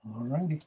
All righty.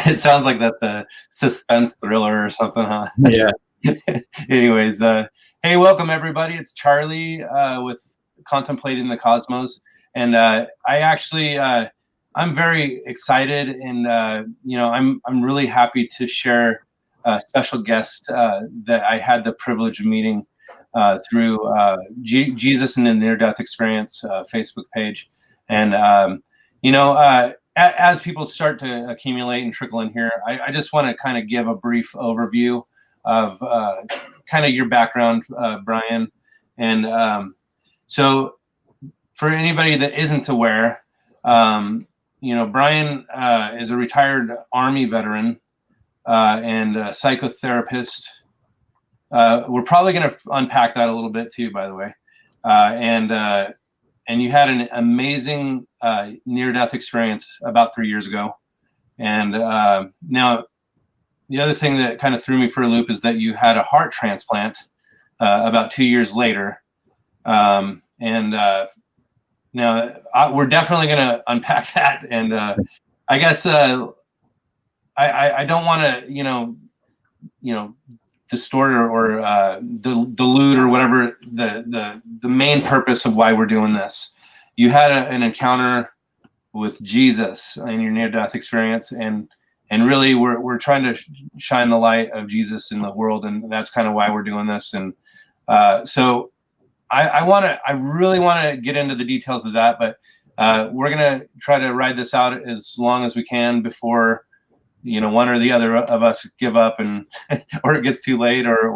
It sounds like that's a suspense thriller or something, huh? Yeah. Anyways, hey, welcome everybody. It's Charlie with Contemplating the Cosmos, and I'm very excited, and I'm really happy to share a special guest that I had the privilege of meeting through Jesus and the Near-Death Experience Facebook page, and as people start to accumulate and trickle in here, I just want to kind of give a brief overview of kind of your background, Brian. And so for anybody that isn't aware, Brian is a retired Army veteran and a psychotherapist. We're probably going to unpack that a little bit too, by the way. And you had an amazing near-death experience about 3 years ago. And now the other thing that kind of threw me for a loop is that you had a heart transplant about 2 years later. Now we're definitely going to unpack that. And I guess I don't want to, distort or dilute or whatever the main purpose of why we're doing this. You had an encounter with Jesus in your near-death experience, and really we're trying to shine the light of Jesus in the world, and that's kind of why we're doing this. And so I really want to get into the details of that, but we're gonna try to ride this out as long as we can before one or the other of us give up and or it gets too late, or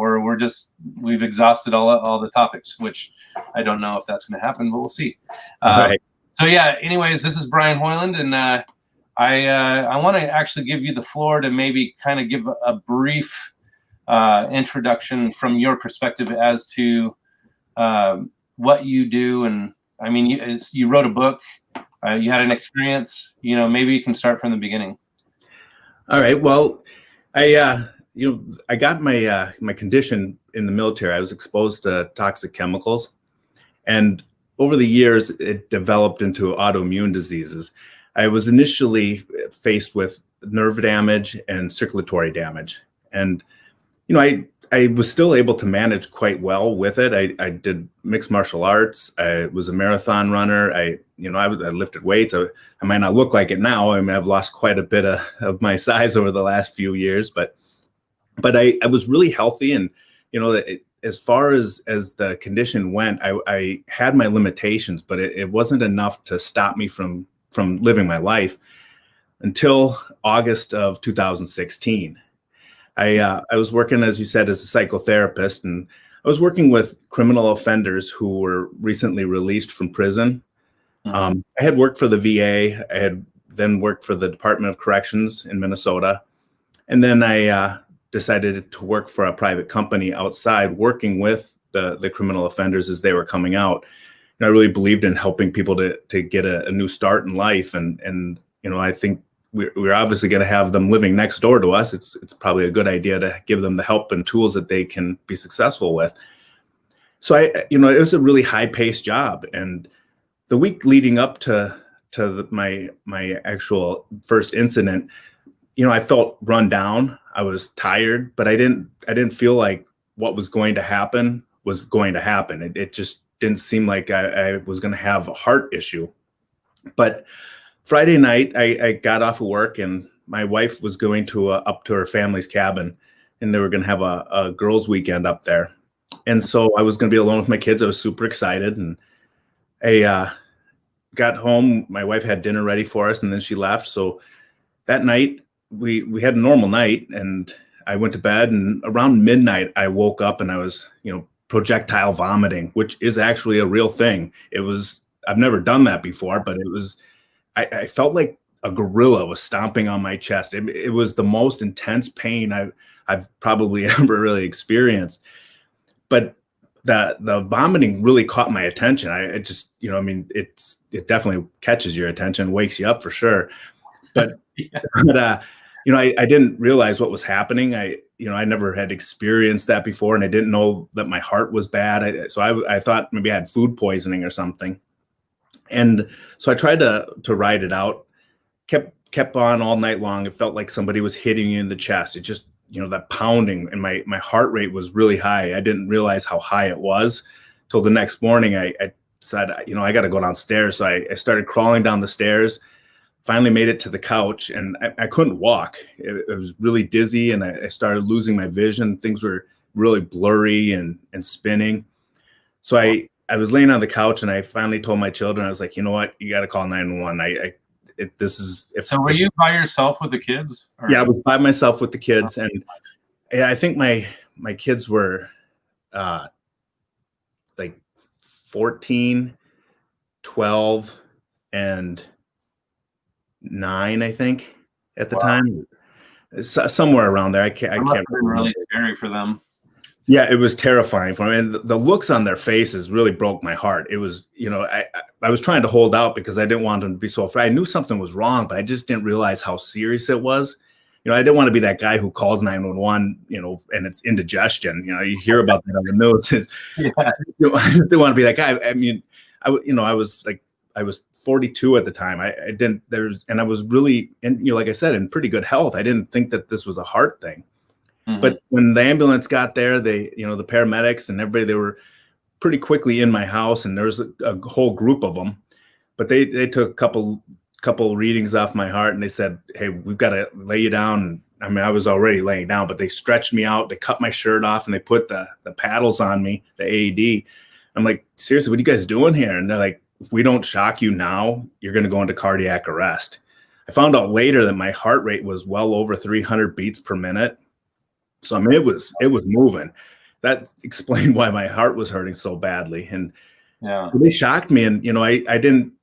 we've exhausted all the topics, which I don't know if that's going to happen, but we'll see. Right. So yeah, anyways, this is Brian Hoyland, and I want to actually give you the floor to maybe kind of give a brief introduction from your perspective as to what you do. And I mean, you wrote a book, you had an experience, maybe you can start from the beginning. All right. Well, I got my condition in the military. I was exposed to toxic chemicals, and over the years, it developed into autoimmune diseases. I was initially faced with nerve damage and circulatory damage, and I was still able to manage quite well with it. I did mixed martial arts. I was a marathon runner. I lifted weights. I might not look like it now. I mean, I've lost quite a bit of my size over the last few years, but I was really healthy. And, as far as the condition went, I had my limitations, but it wasn't enough to stop me from living my life until August of 2016. I was working, as you said, as a psychotherapist, and I was working with criminal offenders who were recently released from prison. Mm-hmm. I had worked for the VA. I had then worked for the Department of Corrections in Minnesota. And then I decided to work for a private company outside, working with the criminal offenders as they were coming out. And I really believed in helping people to get a new start in life. And I think we're obviously going to have them living next door to us. It's probably a good idea to give them the help and tools that they can be successful with. So it was a really high-paced job. And the week leading up to my actual first incident, I felt run down. I was tired, but I didn't feel like what was going to happen was going to happen. It just didn't seem like I was going to have a heart issue. But Friday night, I got off of work, and my wife was going to up to her family's cabin, and they were going to have a girls' weekend up there. And so I was going to be alone with my kids. I was super excited, and I got home. My wife had dinner ready for us, and then she left. So that night, we had a normal night, and I went to bed. And around midnight, I woke up, and I was, projectile vomiting, which is actually a real thing. I've never done that before, but I felt like a gorilla was stomping on my chest. It was the most intense pain I've probably ever really experienced. But the vomiting really caught my attention. I just, it definitely catches your attention, wakes you up for sure. But, I didn't realize what was happening. I never had experienced that before, and I didn't know that my heart was bad. So I thought maybe I had food poisoning or something. And so I tried to ride it out, kept on all night long. It felt like somebody was hitting you in the chest. It just, that pounding, and my heart rate was really high. I didn't realize how high it was till the next morning. I said, I got to go downstairs. So I started crawling down the stairs, finally made it to the couch, and I couldn't walk. It was really dizzy, and I started losing my vision. Things were really blurry and spinning. So I was laying on the couch, and I finally told my children, I was like, you know what, you got to call 911. So were you by yourself with the kids? Or? Yeah, I was by myself with the kids. And I think my kids were like 14, 12, and 9, I think, at the time. Somewhere around there. I can't remember. Really scary for them. Yeah, it was terrifying for me. And the looks on their faces really broke my heart. It was, I was trying to hold out because I didn't want them to be so afraid. I knew something was wrong, but I just didn't realize how serious it was. I didn't want to be that guy who calls 911, and it's indigestion. You hear about that on the news. I just didn't want to be that guy. I mean, I was 42 at the time. And I was really, like I said, in pretty good health. I didn't think that this was a heart thing. Mm-hmm. But when the ambulance got there, the paramedics and everybody, they were pretty quickly in my house, and there was a whole group of them. But they took a couple readings off my heart, and they said, hey, we've got to lay you down. I mean, I was already laying down, but they stretched me out. They cut my shirt off, and they put the paddles on me, the AED. I'm like, seriously, what are you guys doing here? And they're like, if we don't shock you now, you're going to go into cardiac arrest. I found out later that my heart rate was well over 300 beats per minute. So, I mean, it was moving. That explained why my heart was hurting so badly. And they shocked me. And, I didn't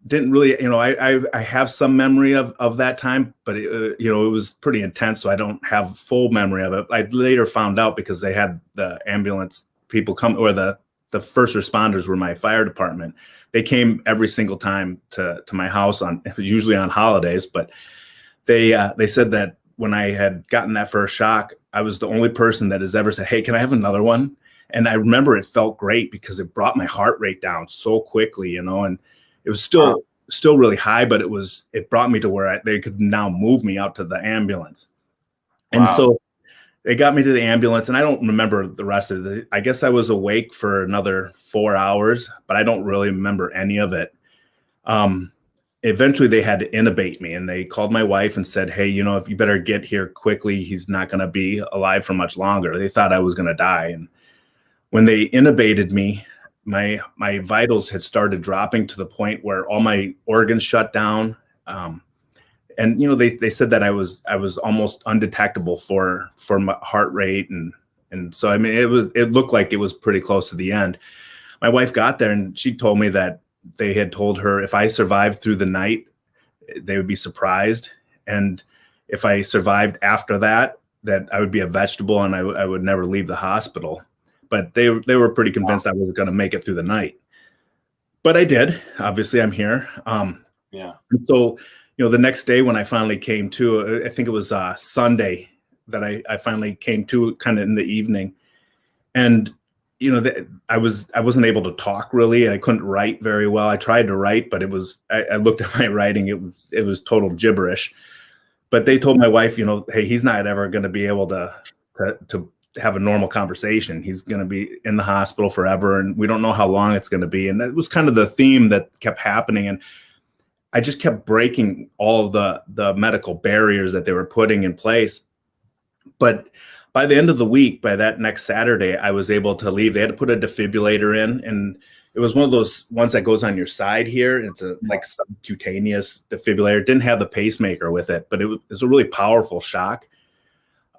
really, I have some memory of that time, but it was pretty intense. So I don't have full memory of it. I later found out because they had the ambulance people come, or the first responders were my fire department. They came every single time to my house usually on holidays, but they said that when I had gotten that first shock, I was the only person that has ever said, hey, can I have another one? And I remember it felt great because it brought my heart rate down so quickly, and it was still really high, but it brought me to where they could now move me out to the ambulance. Wow. And so they got me to the ambulance, and I don't remember the rest of it. I guess I was awake for another 4 hours, but I don't really remember any of it. Eventually they had to intubate me, and they called my wife and said, hey, if you better get here quickly, he's not going to be alive for much longer. They thought I was going to die. And when they intubated me, my vitals had started dropping to the point where all my organs shut down. And, they said that I was almost undetectable for my heart rate. And so, I mean, it looked like it was pretty close to the end. My wife got there, and she told me that they had told her if I survived through the night, they would be surprised. And if I survived after that I would be a vegetable, and I would never leave the hospital. But they were pretty convinced I was going to make it through the night. But I did. Obviously, I'm here. And so, the next day when I finally came to, I think it was Sunday that I finally came to, kind of in the evening. And I wasn't able to talk really. I couldn't write very well. I tried to write, but I looked at my writing. It was total gibberish. But they told my wife, hey, he's not ever going to be able to have a normal conversation. He's going to be in the hospital forever, and we don't know how long it's going to be. And that was kind of the theme that kept happening. And I just kept breaking all of the medical barriers that they were putting in place. But by the end of the week, by that next Saturday, I was able to leave. They had to put a defibrillator in, and it was one of those ones that goes on your side here. It's a like subcutaneous defibrillator. It didn't have the pacemaker with it, but it was a really powerful shock.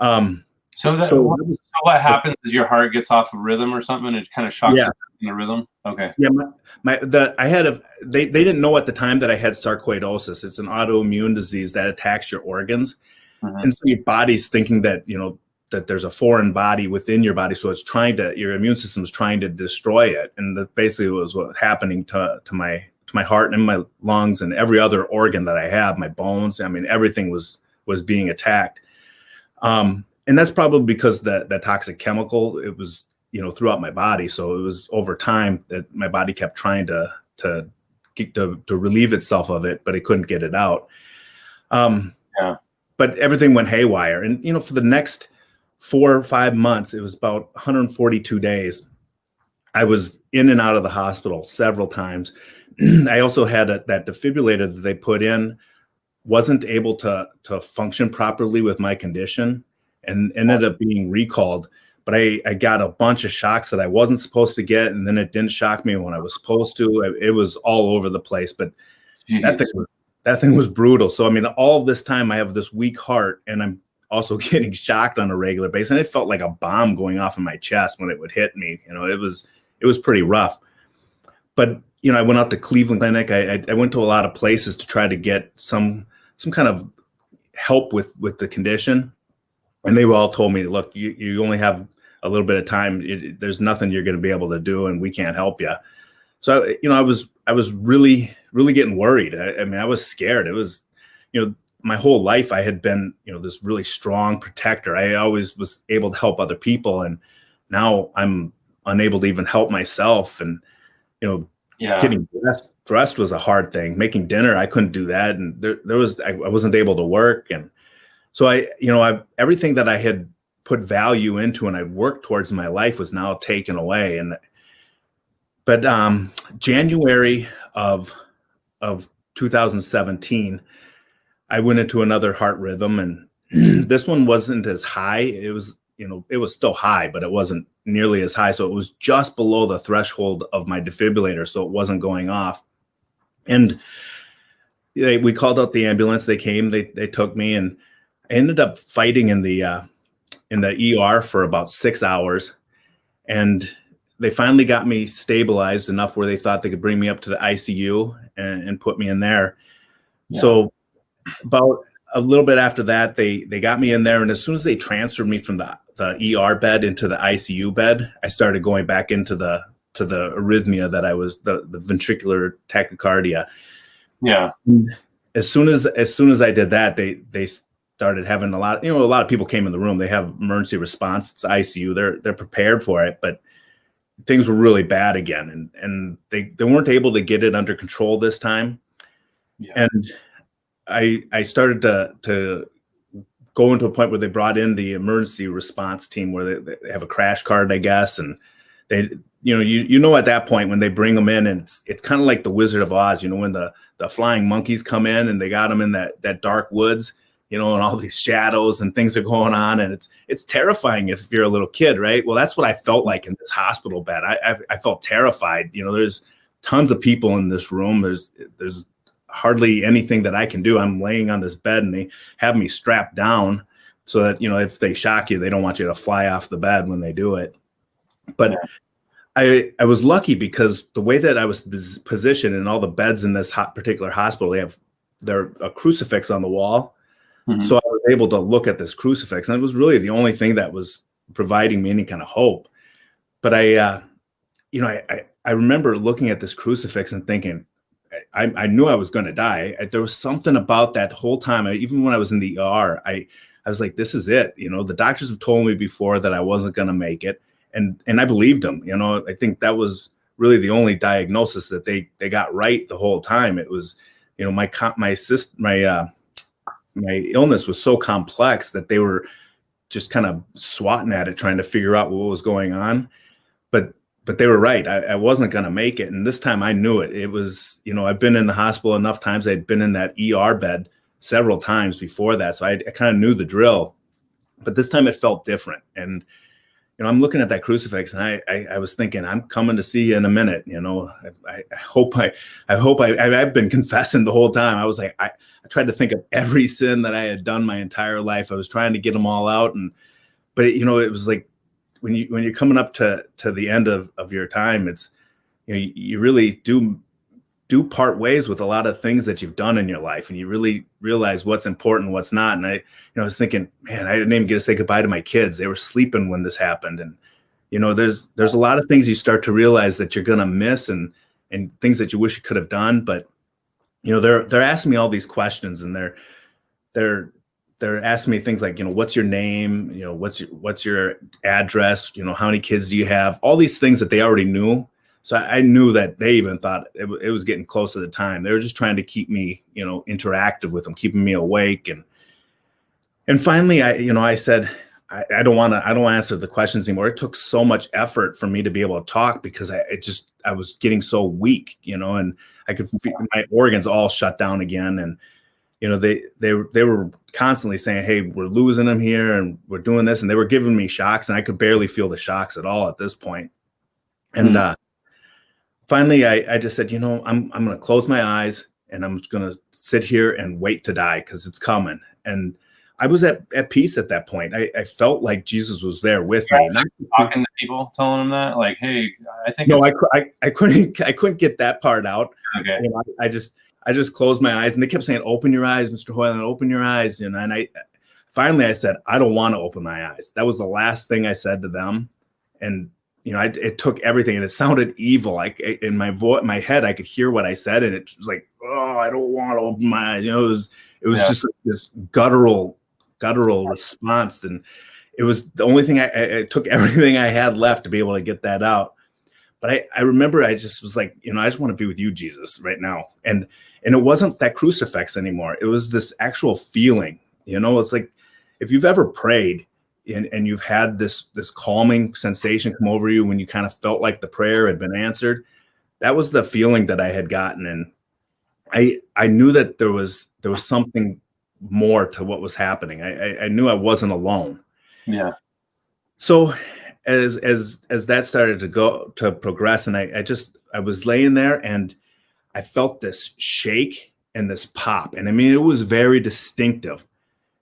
So what happens is your heart gets off of rhythm or something, and it kind of shocks you in the rhythm. Okay. Yeah, they didn't know at the time that I had sarcoidosis. It's an autoimmune disease that attacks your organs, and so your body's thinking that that there's a foreign body within your body, so it's your immune system is trying to destroy it, and that basically was what was happening to my heart and my lungs and every other organ that I have, my bones. I mean, everything was being attacked. And that's probably because that toxic chemical, it was, throughout my body. So it was over time that my body kept trying to relieve itself of it, but it couldn't get it out. But everything went haywire. And, for the next 4 or 5 months, it was about 142 days. I was in and out of the hospital several times. I also had that defibrillator that they put in wasn't able to function properly with my condition, and ended up being recalled. But I got a bunch of shocks that I wasn't supposed to get, and then it didn't shock me when I was supposed to. It was all over the place, but that thing was brutal. So, I mean, all of this time I have this weak heart, and I'm also getting shocked on a regular basis. And it felt like a bomb going off in my chest when it would hit me. It was pretty rough. But, I went out to Cleveland Clinic. I went to a lot of places to try to get some kind of help with the condition. And they all told me, look, you only have a little bit of time. There's nothing you're going to be able to do, and we can't help you. So, I was really, really getting worried. I mean, I was scared. It was, my whole life I had been, this really strong protector. I always was able to help other people. And now I'm unable to even help myself. And, getting dressed was a hard thing. Making dinner, I couldn't do that. And I wasn't able to work. And so everything that I had put value into and I worked towards in my life was now taken away. But January of 2017, I went into another heart rhythm, and this one wasn't as high. It was, it was still high, but it wasn't nearly as high. So it was just below the threshold of my defibrillator, so it wasn't going off. And we called out the ambulance. They came. They took me, and I ended up fighting in the ER for about 6 hours, and they finally got me stabilized enough where they thought they could bring me up to the ICU and put me in there. Yeah. So about a little bit after that, they got me in there, and as soon as they transferred me from the ER bed into the ICU bed, I started going back into the arrhythmia that I was, the ventricular tachycardia. Yeah. As soon as I did that, they started having a lot of people came in the room. They have emergency response. It's ICU. They're prepared for it, but things were really bad again. And they weren't able to get it under control this time. Yeah. And I started to go into a point where they brought in the emergency response team, where they have a crash card, I guess. And they, at that point when they bring them in, and it's kind of like the Wizard of Oz, when the flying monkeys come in and they got them in that dark woods, and all these shadows and things are going on, and it's terrifying if you're a little kid, right? Well, that's what I felt like in this hospital bed. I felt terrified. There's tons of people in this room. There's hardly anything that I can do. I'm laying on this bed, and they have me strapped down so that, if they shock you, they don't want you to fly off the bed when they do it. But I was lucky because the way that I was positioned in all the beds in this particular hospital, they're a crucifix on the wall. Mm-hmm. So I was able to look at this crucifix, and it was really the only thing that was providing me any kind of hope. But I remember looking at this crucifix and thinking, I knew I was going to die. There was something about that whole time. Even when I was in the ER, I was like, this is it. The doctors have told me before that I wasn't going to make it. And I believed them. I think that was really the only diagnosis that they got right the whole time. It was, my illness was so complex that they were just kind of swatting at it, trying to figure out what was going on. But they were right. I wasn't going to make it. And this time I knew it. It was, I've been in the hospital enough times. I'd been in that ER bed several times before that. So I kind of knew the drill, but this time it felt different. And, I'm looking at that crucifix and I was thinking, I'm coming to see you in a minute. I've been confessing the whole time. I was like, I tried to think of every sin that I had done my entire life. I was trying to get them all out. But it was like, when you're coming up to the end of your time, it's, you really do part ways with a lot of things that you've done in your life, and you really realize what's important, what's not. And I was thinking, man, I didn't even get to say goodbye to my kids. They were sleeping when this happened. And, there's a lot of things you start to realize that you're going to miss, and things that you wish you could have done. But, they're asking me all these questions, and they're asking me things like, what's your name? What's your address? How many kids do you have? All these things that they already knew. So I knew that they even thought it was getting close to the time. They were just trying to keep me, interactive with them, keeping me awake. And finally, I said, I don't want to answer the questions anymore. It took so much effort for me to be able to talk, because I was getting so weak, and I could feel my organs all shut down again. And, they were constantly saying, hey, we're losing them here and we're doing this. And they were giving me shocks, and I could barely feel the shocks at all at this point. And, finally, I just said, I'm going to close my eyes, and I'm just going to sit here and wait to die, because it's coming. And I was at peace at that point. I felt like Jesus was there with me. Talking to people, telling them that, like, hey, I think. No, I couldn't get that part out. Okay. I just closed my eyes, and they kept saying, "Open your eyes, Mr. Hoyland, open your eyes." And I finally said, "I don't want to open my eyes." That was the last thing I said to them, and. It took everything, and it sounded evil. Like in my head, I could hear what I said, and it was like, "Oh, I don't want to open my eyes." It was just like this guttural response, and it was the only thing. I took everything I had left to be able to get that out. But I remember I just was like, I just want to be with you, Jesus, right now. And it wasn't that crucifix anymore. It was this actual feeling. It's like if you've ever prayed. And you've had this calming sensation come over you when you kind of felt like the prayer had been answered. That was the feeling that I had gotten. And I knew that there was something more to what was happening. I knew I wasn't alone. Yeah. So as that started to progress, and I was laying there, and I felt this shake and this pop. And I mean, it was very distinctive.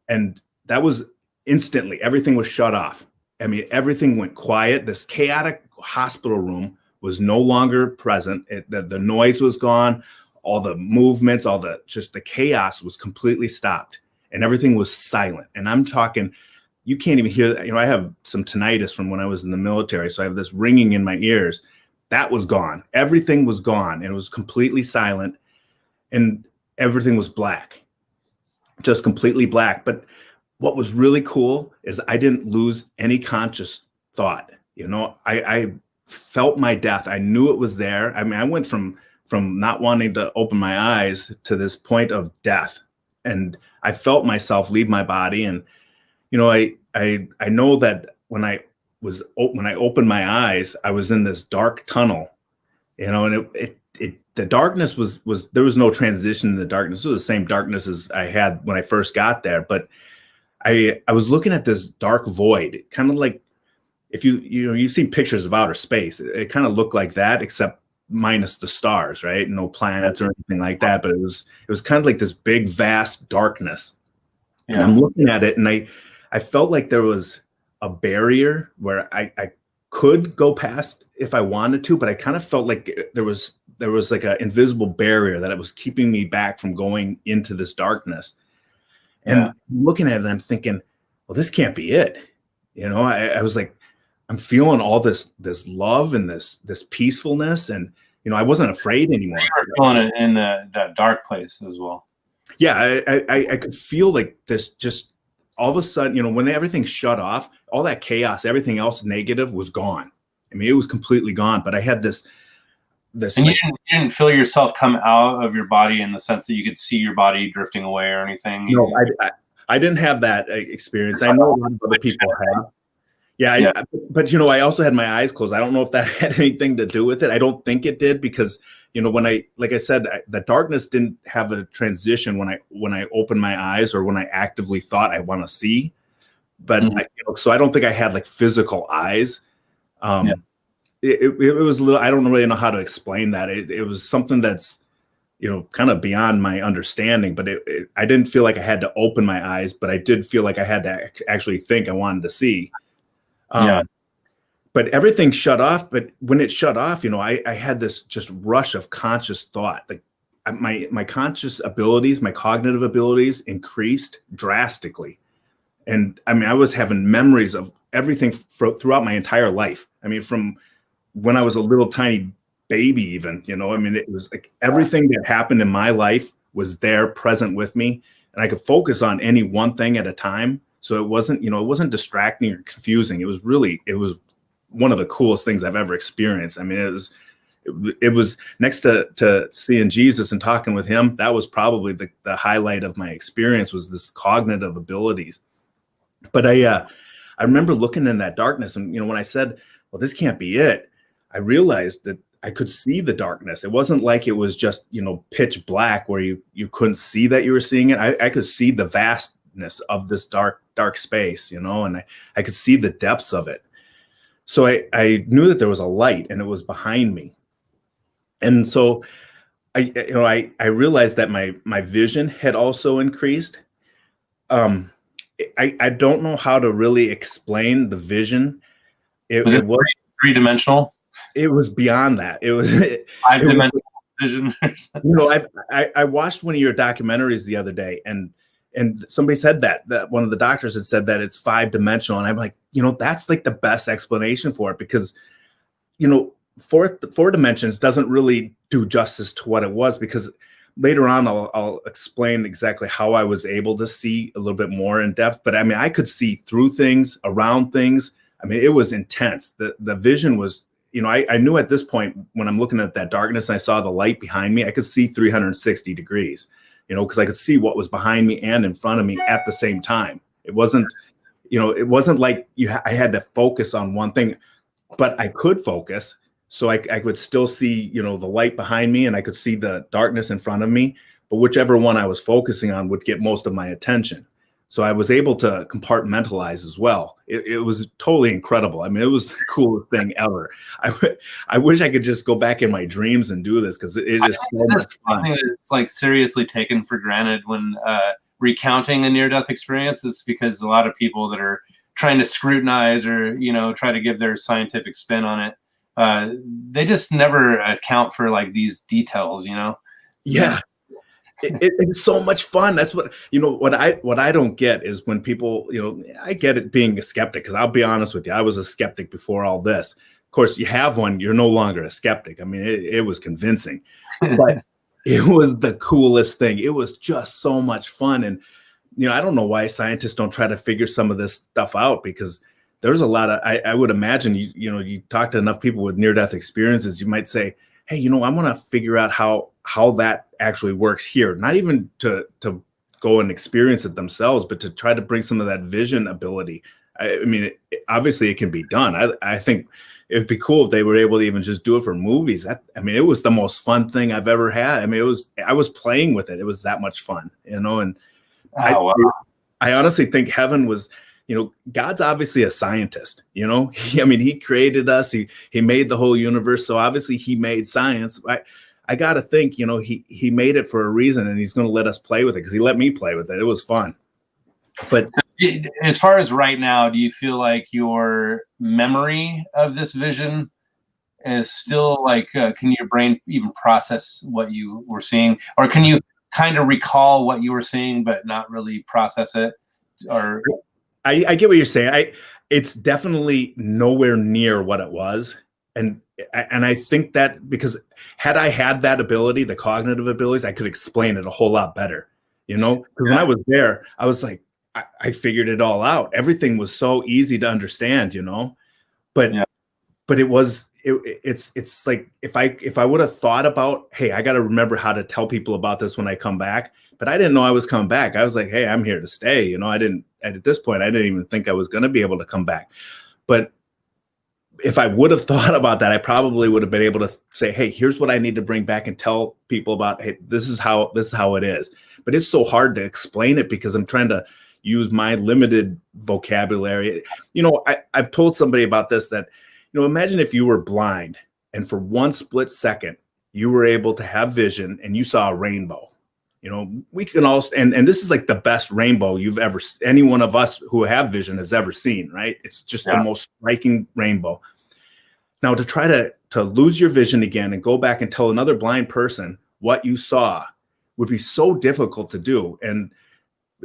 And that was instantly, everything was shut off. I mean, everything went quiet. This chaotic hospital room was no longer present. The noise was gone. All the movements, the chaos was completely stopped, and everything was silent. And I'm talking, you can't even hear that. I have some tinnitus from when I was in the military. So I have this ringing in my ears. That was gone. Everything was gone. And it was completely silent, and everything was black, just completely black. But what was really cool is I didn't lose any conscious thought. I felt my death. I knew it was there. I mean, I went from not wanting to open my eyes to this point of death, and I felt myself leave my body. And I know that when I opened my eyes, I was in this dark tunnel. And the darkness was there was no transition in the darkness. It was the same darkness as I had when I first got there, but I was looking at this dark void, kind of like if you see pictures of outer space, it kind of looked like that, except minus the stars, right? No planets or anything like that. But it was kind of like this big, vast darkness. Yeah. And I'm looking at it, and I felt like there was a barrier where I could go past if I wanted to, but I kind of felt like there was like an invisible barrier that it was keeping me back from going into this darkness. And looking at it, I'm thinking, well, this can't be it. I was like, I'm feeling all this love and this peacefulness, and I wasn't afraid anymore. You were feeling it in that dark place as well. Yeah, I could feel like this just all of a sudden, when everything shut off, all that chaos, everything else negative was gone. I mean, it was completely gone. But I had this. And you didn't feel yourself come out of your body in the sense that you could see your body drifting away or anything? No, I didn't have that experience. I know a lot of other people have. Yeah, Yeah. but I also had my eyes closed. I don't know if that had anything to do with it. I don't think it did because when like I said, the darkness didn't have a transition when I opened my eyes or when I actively thought I want to see. But so I don't think I had like physical eyes. It was a little. I don't really know how to explain that. It was something that's kind of beyond my understanding. But I didn't feel like I had to open my eyes, but I did feel like I had to actually think I wanted to see. But everything shut off. But when it shut off, I had this just rush of conscious thought. Like my conscious abilities, my cognitive abilities increased drastically. And I mean, I was having memories of everything throughout my entire life. I mean, from when I was a little tiny baby, even, I mean, it was like everything that happened in my life was there present with me. And I could focus on any one thing at a time. So it wasn't distracting or confusing. It was one of the coolest things I've ever experienced. I mean, it was next to seeing Jesus and talking with him. That was probably the highlight of my experience, was this cognitive abilities. But I remember looking in that darkness, and when I said, well, this can't be it, I realized that I could see the darkness. It wasn't like it was just pitch black where you couldn't see that you were seeing it. I could see the vastness of this dark space, and I could see the depths of it. So I knew that there was a light and it was behind me. And so I realized that my vision had also increased. I don't know how to really explain the vision. It was three-dimensional? It was beyond that. It was five-dimensional vision. I watched one of your documentaries the other day, and somebody said that one of the doctors had said that it's 5-dimensional, and I'm like, that's like the best explanation for it, because four dimensions doesn't really do justice to what it was, because later on I'll explain exactly how I was able to see a little bit more in depth. But I mean, I could see through things, around things. I mean, it was intense. The vision was, I knew at this point, when I'm looking at that darkness and I saw the light behind me, I could see 360 degrees, because I could see what was behind me and in front of me at the same time. It wasn't like I had to focus on one thing, but I could focus. So I could still see, the light behind me, and I could see the darkness in front of me, but whichever one I was focusing on would get most of my attention. So I was able to compartmentalize as well. It was totally incredible. I mean, it was the coolest thing ever. I wish I could just go back in my dreams and do this, because it is so much fun. It's like seriously taken for granted when recounting a near-death experience, is because a lot of people that are trying to scrutinize or, try to give their scientific spin on it, they just never account for like these details, Yeah. It's so much fun. That's what what I don't get is when people, I get it being a skeptic, because I'll be honest with you, I was a skeptic before all this. Of course, you have one, you're no longer a skeptic. I mean, it was convincing, but it was the coolest thing. It was just so much fun. And I don't know why scientists don't try to figure some of this stuff out, because there's a lot of, I would imagine, you talk to enough people with near-death experiences, you might say, hey, I want to figure out how that actually works here. Not even to go and experience it themselves, but to try to bring some of that vision ability. I mean, obviously it can be done. I think it'd be cool if they were able to even just do it for movies. I mean, it was the most fun thing I've ever had. I mean, I was playing with it. It was that much fun, and wow. I honestly think heaven was, God's obviously a scientist, I mean, he created us, he made the whole universe. So obviously he made science. I got to think, he made it for a reason, and he's going to let us play with it, because he let me play with it. It was fun. But as far as right now, do you feel like your memory of this vision is still like, can your brain even process what you were seeing, or can you kind of recall what you were seeing, but not really process it? Or I get what you're saying. It's definitely nowhere near what it was. And I think that because had I had that ability, the cognitive abilities, I could explain it a whole lot better, because when I was there, I was like, I figured it all out. Everything was so easy to understand, but but it's like if I would have thought about, hey, I got to remember how to tell people about this when I come back, but I didn't know I was coming back. I was like, hey, I'm here to stay. At this point, I didn't even think I was going to be able to come back. But if I would have thought about that, I probably would have been able to say, hey, here's what I need to bring back and tell people about. Hey, this is how it is. But it's so hard to explain it because I'm trying to use my limited vocabulary. I've told somebody about this, that, imagine if you were blind and for one split second, you were able to have vision and you saw a rainbow. We can also, and this is like the best rainbow any one of us who have vision has ever seen, right? It's just the most striking rainbow. Now to try to lose your vision again and go back and tell another blind person what you saw would be so difficult to do. And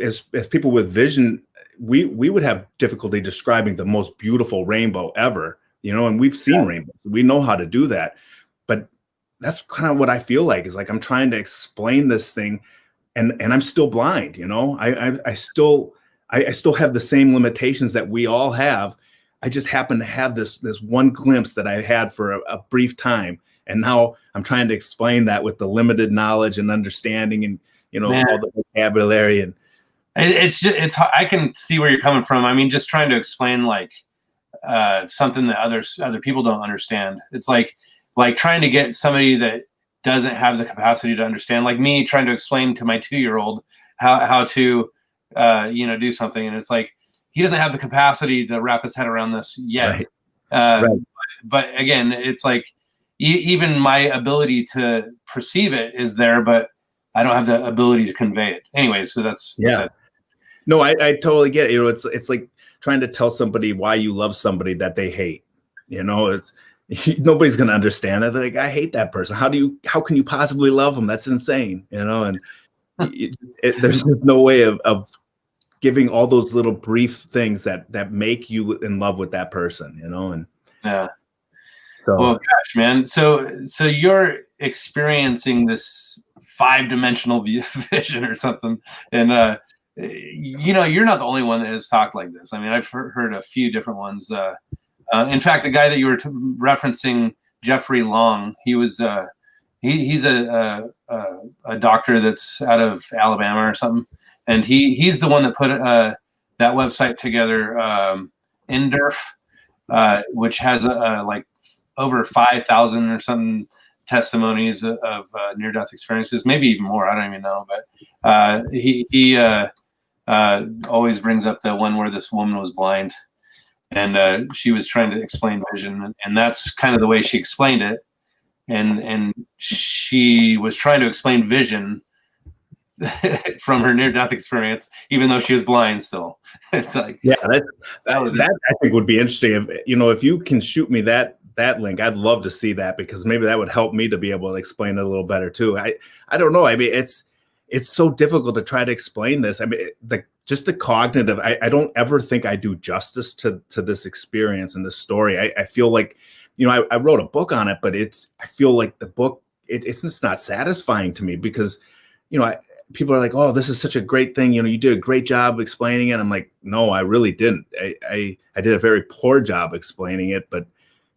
as people with vision, we would have difficulty describing the most beautiful rainbow ever, and we've seen rainbows. We know how to do that. But that's kind of what I feel like, is like I'm trying to explain this thing and I'm still blind. I still have the same limitations that we all have. I just happen to have this one glimpse that I had for a brief time. And now I'm trying to explain that with the limited knowledge and understanding and, all the vocabulary. And it's I can see where you're coming from. I mean, just trying to explain like something that other people don't understand. It's like trying to get somebody that doesn't have the capacity to understand, like me trying to explain to my 2-year-old how to do something, and it's like he doesn't have the capacity to wrap his head around this yet. Right. But again, it's like even my ability to perceive it is there, but I don't have the ability to convey it. Anyway, so that's No, I totally get it. It's like trying to tell somebody why you love somebody that they hate. It's nobody's going to understand that. They're like, I hate that person. How can you possibly love them? That's insane. And there's no way of giving all those little brief things that make you in love with that person, and so, well, gosh, man. So you're experiencing this 5-dimensional vision or something. And, you're not the only one that has talked like this. I mean, I've heard a few different ones. In fact, the guy that you were referencing, Jeffrey Long, he was he's a doctor that's out of Alabama or something, and he's the one that put that website together, NDERF, which has like over 5,000 or something testimonies of near-death experiences, maybe even more. I don't even know, but he always brings up the one where this woman was blind. And she was trying to explain vision, and that's kind of the way she explained it. And she was trying to explain vision from her near-death experience, even though she was blind still. It's like, that I think would be interesting. If you can shoot me that link, I'd love to see that, because maybe that would help me to be able to explain it a little better too. I don't know. I mean, it's so difficult to try to explain this. I mean, just the cognitive, I don't ever think I do justice to this experience and this story. I feel like, I wrote a book on it, but I feel like the book, it's just not satisfying to me, because, people are like, oh, this is such a great thing. You did a great job explaining it. I'm like, no, I really didn't. I did a very poor job explaining it, but,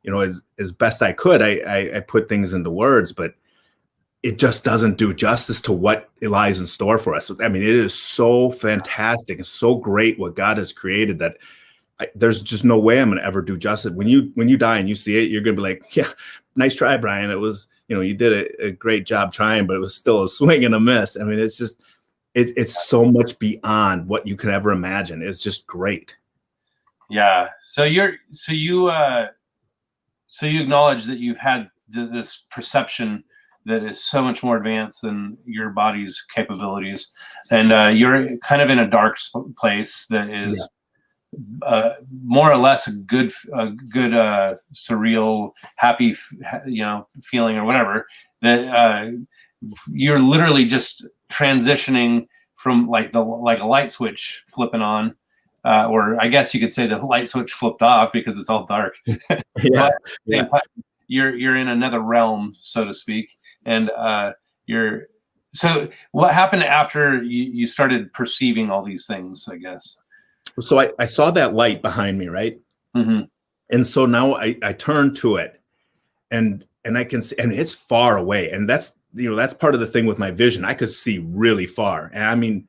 as best I could, I put things into words, but it just doesn't do justice to what lies in store for us. I mean, it is so fantastic and so great what God has created that there's just no way I'm going to ever do justice. When you die and you see it, you're going to be like, yeah, nice try, Brian. It was, you did a great job trying, but it was still a swing and a miss. I mean, it's just, it's so much beyond what you could ever imagine. It's just great. Yeah. So you acknowledge that you've had this perception that is so much more advanced than your body's capabilities, and you're kind of in a dark place that is more or less a good surreal, happy, feeling or whatever. That you're literally just transitioning from like a light switch flipping on, or I guess you could say the light switch flipped off because it's all dark. You're in another realm, so to speak. And so what happened after you started perceiving all these things, I guess? So I saw that light behind me, right? Mm-hmm. And so now I turn to it, and I can see, and it's far away. And that's, that's part of the thing with my vision. I could see really far. And I mean,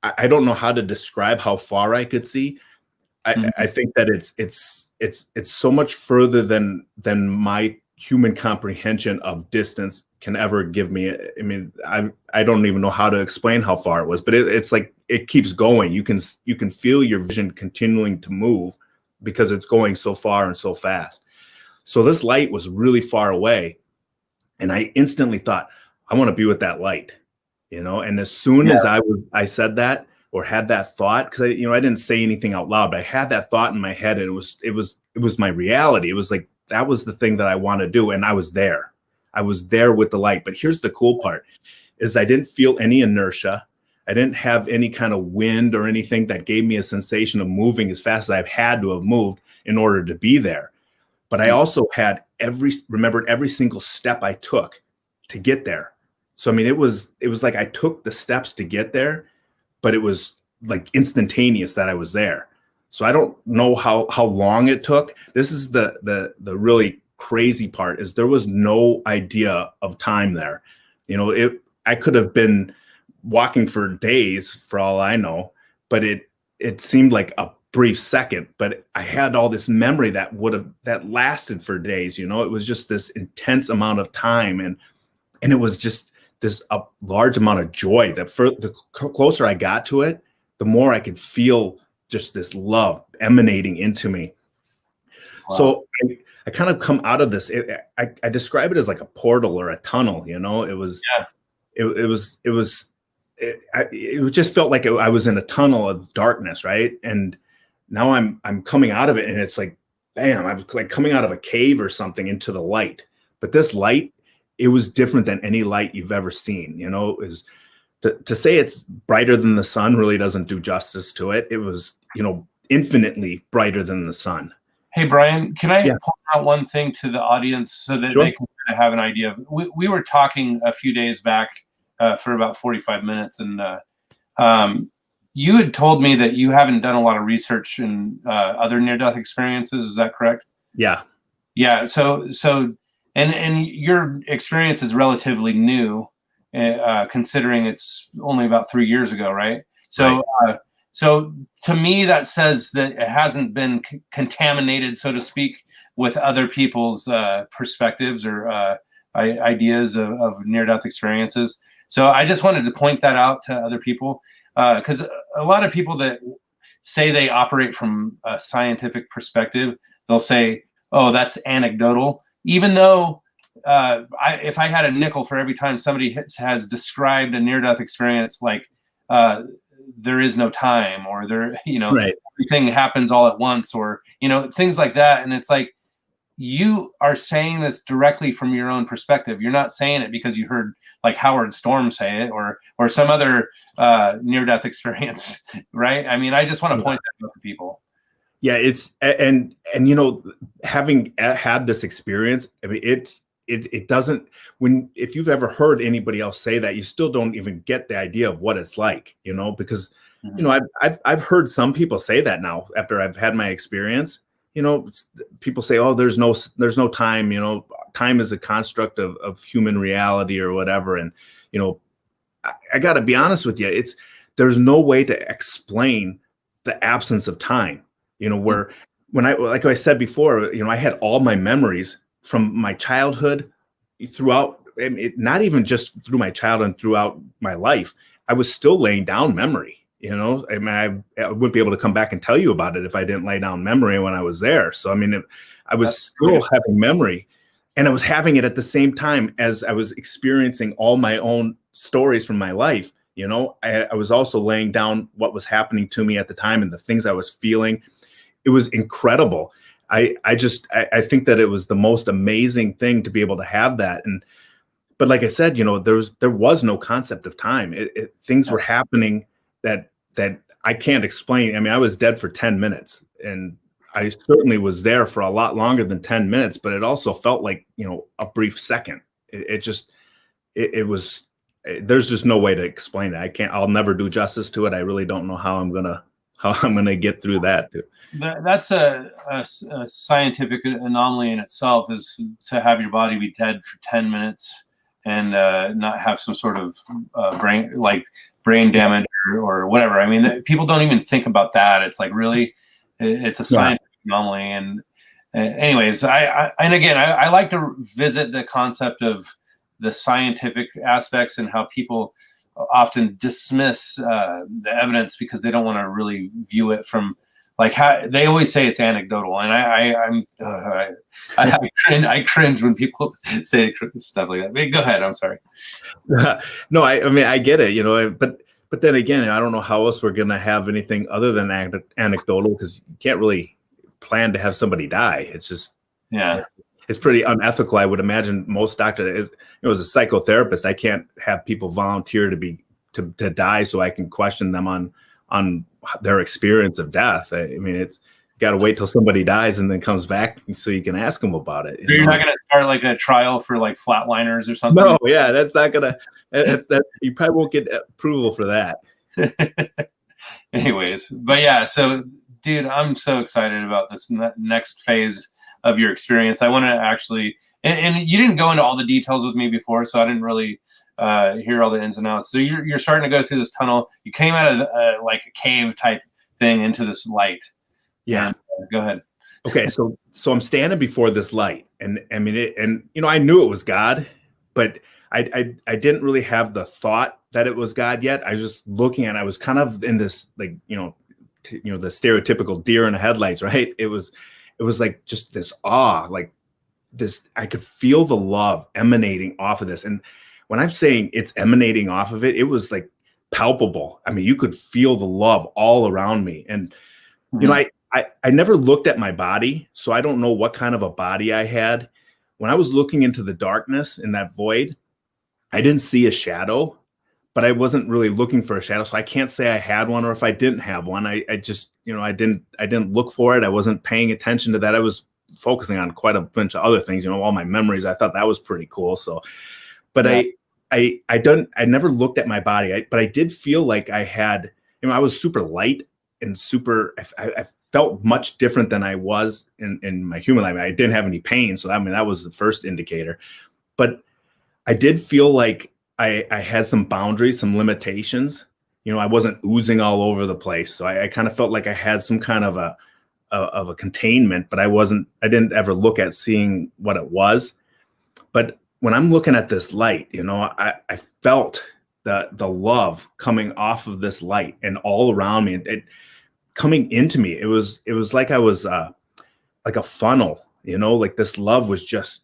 I don't know how to describe how far I could see. I think that it's so much further than my human comprehension of distance can ever give me. I mean, I don't even know how to explain how far it was, but it's like it keeps going. You can feel your vision continuing to move because it's going so far and so fast. So this light was really far away, and I instantly thought, I want to be with that light, And as soon as I said that, or had that thought, because I didn't say anything out loud, but I had that thought in my head, and it was my reality. It was like, that was the thing that I want to do, and I was there. I was there with the light. But here's the cool part, is I didn't feel any inertia. I didn't have any kind of wind or anything that gave me a sensation of moving as fast as I've had to have moved in order to be there. But I also had remembered every single step I took to get there. So, I mean, it was like I took the steps to get there, but it was like instantaneous that I was there. So I don't know how long it took. This is the really crazy part, is there was no idea of time there. I could have been walking for days for all I know, but it seemed like a brief second. But I had all this memory that lasted for days. It was just this intense amount of time, and it was just this a large amount of joy. That the closer I got to it, the more I could feel just this love emanating into me. Wow. So I kind of come out of this. I describe it as like a portal or a tunnel. It was. Yeah. It just felt like I was in a tunnel of darkness, right? And now I'm coming out of it, and it's like, bam! I was like coming out of a cave or something into the light. But this light, it was different than any light you've ever seen. Is to say it's brighter than the sun really doesn't do justice to it. It was, infinitely brighter than the sun. Hey, Brian, can I point out one thing to the audience so that they can kind of have an idea? We were talking a few days back for about 45 minutes, and you had told me that you haven't done a lot of research in other near-death experiences. Is that correct? Yeah. Yeah. So and your experience is relatively new, considering it's only about 3 years ago, right? So, right. So to me, that says that it hasn't been contaminated, so to speak, with other people's perspectives or ideas of near-death experiences. So I just wanted to point that out to other people, because a lot of people that say they operate from a scientific perspective, they'll say, "Oh, that's anecdotal," even though if I had a nickel for every time somebody has described a near-death experience, like there is no time, or right. Everything happens all at once, or things like that. And it's like, you are saying this directly from your own perspective. You're not saying it because you heard like Howard Storm say it, or some other near-death experience, right? I mean, I just want to point that out to people. Yeah, it's and having had this experience, I mean, it doesn't, if you've ever heard anybody else say that, you still don't even get the idea of what it's like, because I've heard some people say that now after I've had my experience. People say, "Oh, there's no time. Time is a construct of human reality or whatever." And I got to be honest with you, there's no way to explain the absence of time. Where when like I said before, I had all my memories from my childhood throughout, not even just through my childhood and throughout my life. I was still laying down memory. I mean, I wouldn't be able to come back and tell you about it if I didn't lay down memory when I was there. So, I mean, I was still having memory, and I was having it at the same time as I was experiencing all my own stories from my life. I was also laying down what was happening to me at the time and the things I was feeling. It was incredible. I think that it was the most amazing thing to be able to have that. But like I said, there was no concept of time. Things were happening that I can't explain. I mean, I was dead for 10 minutes, and I certainly was there for a lot longer than 10 minutes, but it also felt like, a brief second. It was, there's just no way to explain it. I'll never do justice to it. I really don't know how I'm going to I'm going to get through that too. That's a scientific anomaly in itself, is to have your body be dead for 10 minutes and not have some sort of brain damage or whatever. I mean, people don't even think about that. It's like, really, it's a scientific anomaly. And anyways, I like to visit the concept of the scientific aspects and how people often dismiss the evidence because they don't want to really view it from, like, how they always say it's anecdotal, and I cringe when people say stuff like that. Go ahead. I'm sorry. No, I mean, I get it, but then again, I don't know how else we're going to have anything other than anecdotal, because you can't really plan to have somebody die. It's just, it's pretty unethical. I would imagine most doctors, as a psychotherapist, I can't have people volunteer to die so I can question them on their experience of death. I mean, you got to wait till somebody dies and then comes back so you can ask them about it. You're not going to start like a trial for like flatliners or something? No, yeah, that's not going to, you probably won't get approval for that. Anyways, but yeah, so dude, I'm so excited about this next phase of your experience. I want to actually, and you didn't go into all the details with me before, so I didn't really hear all the ins and outs. So you're starting to go through this tunnel. You came out of like a cave type thing into this light. Yeah. And, go ahead. Okay, so I'm standing before this light, and I mean, I knew it was God, but I didn't really have the thought that it was God yet. I was just looking at it. I was kind of in this, like, the stereotypical deer in the headlights, right? It was like just this awe, like this, I could feel the love emanating off of this. And when I'm saying it's emanating off of it, it was like palpable. I mean, you could feel the love all around me. And, I never looked at my body, so I don't know what kind of a body I had. When I was looking into the darkness in that void, I didn't see a shadow, but I wasn't really looking for a shadow. So I can't say I had one, or if I didn't have one, I just, I didn't look for it. I wasn't paying attention to that. I was focusing on quite a bunch of other things, all my memories. I thought that was pretty cool. So, but I never looked at my body, but I did feel like I had, I was super light and super, I felt much different than I was in my human life. I didn't have any pain. So, that was the first indicator, but I did feel like I had some boundaries, some limitations. I wasn't oozing all over the place. So I kind of felt like I had some kind of a containment, but I didn't ever look at seeing what it was. But when I'm looking at this light, I felt the love coming off of this light and all around me, it coming into me. It was like I was like a funnel, like this love was just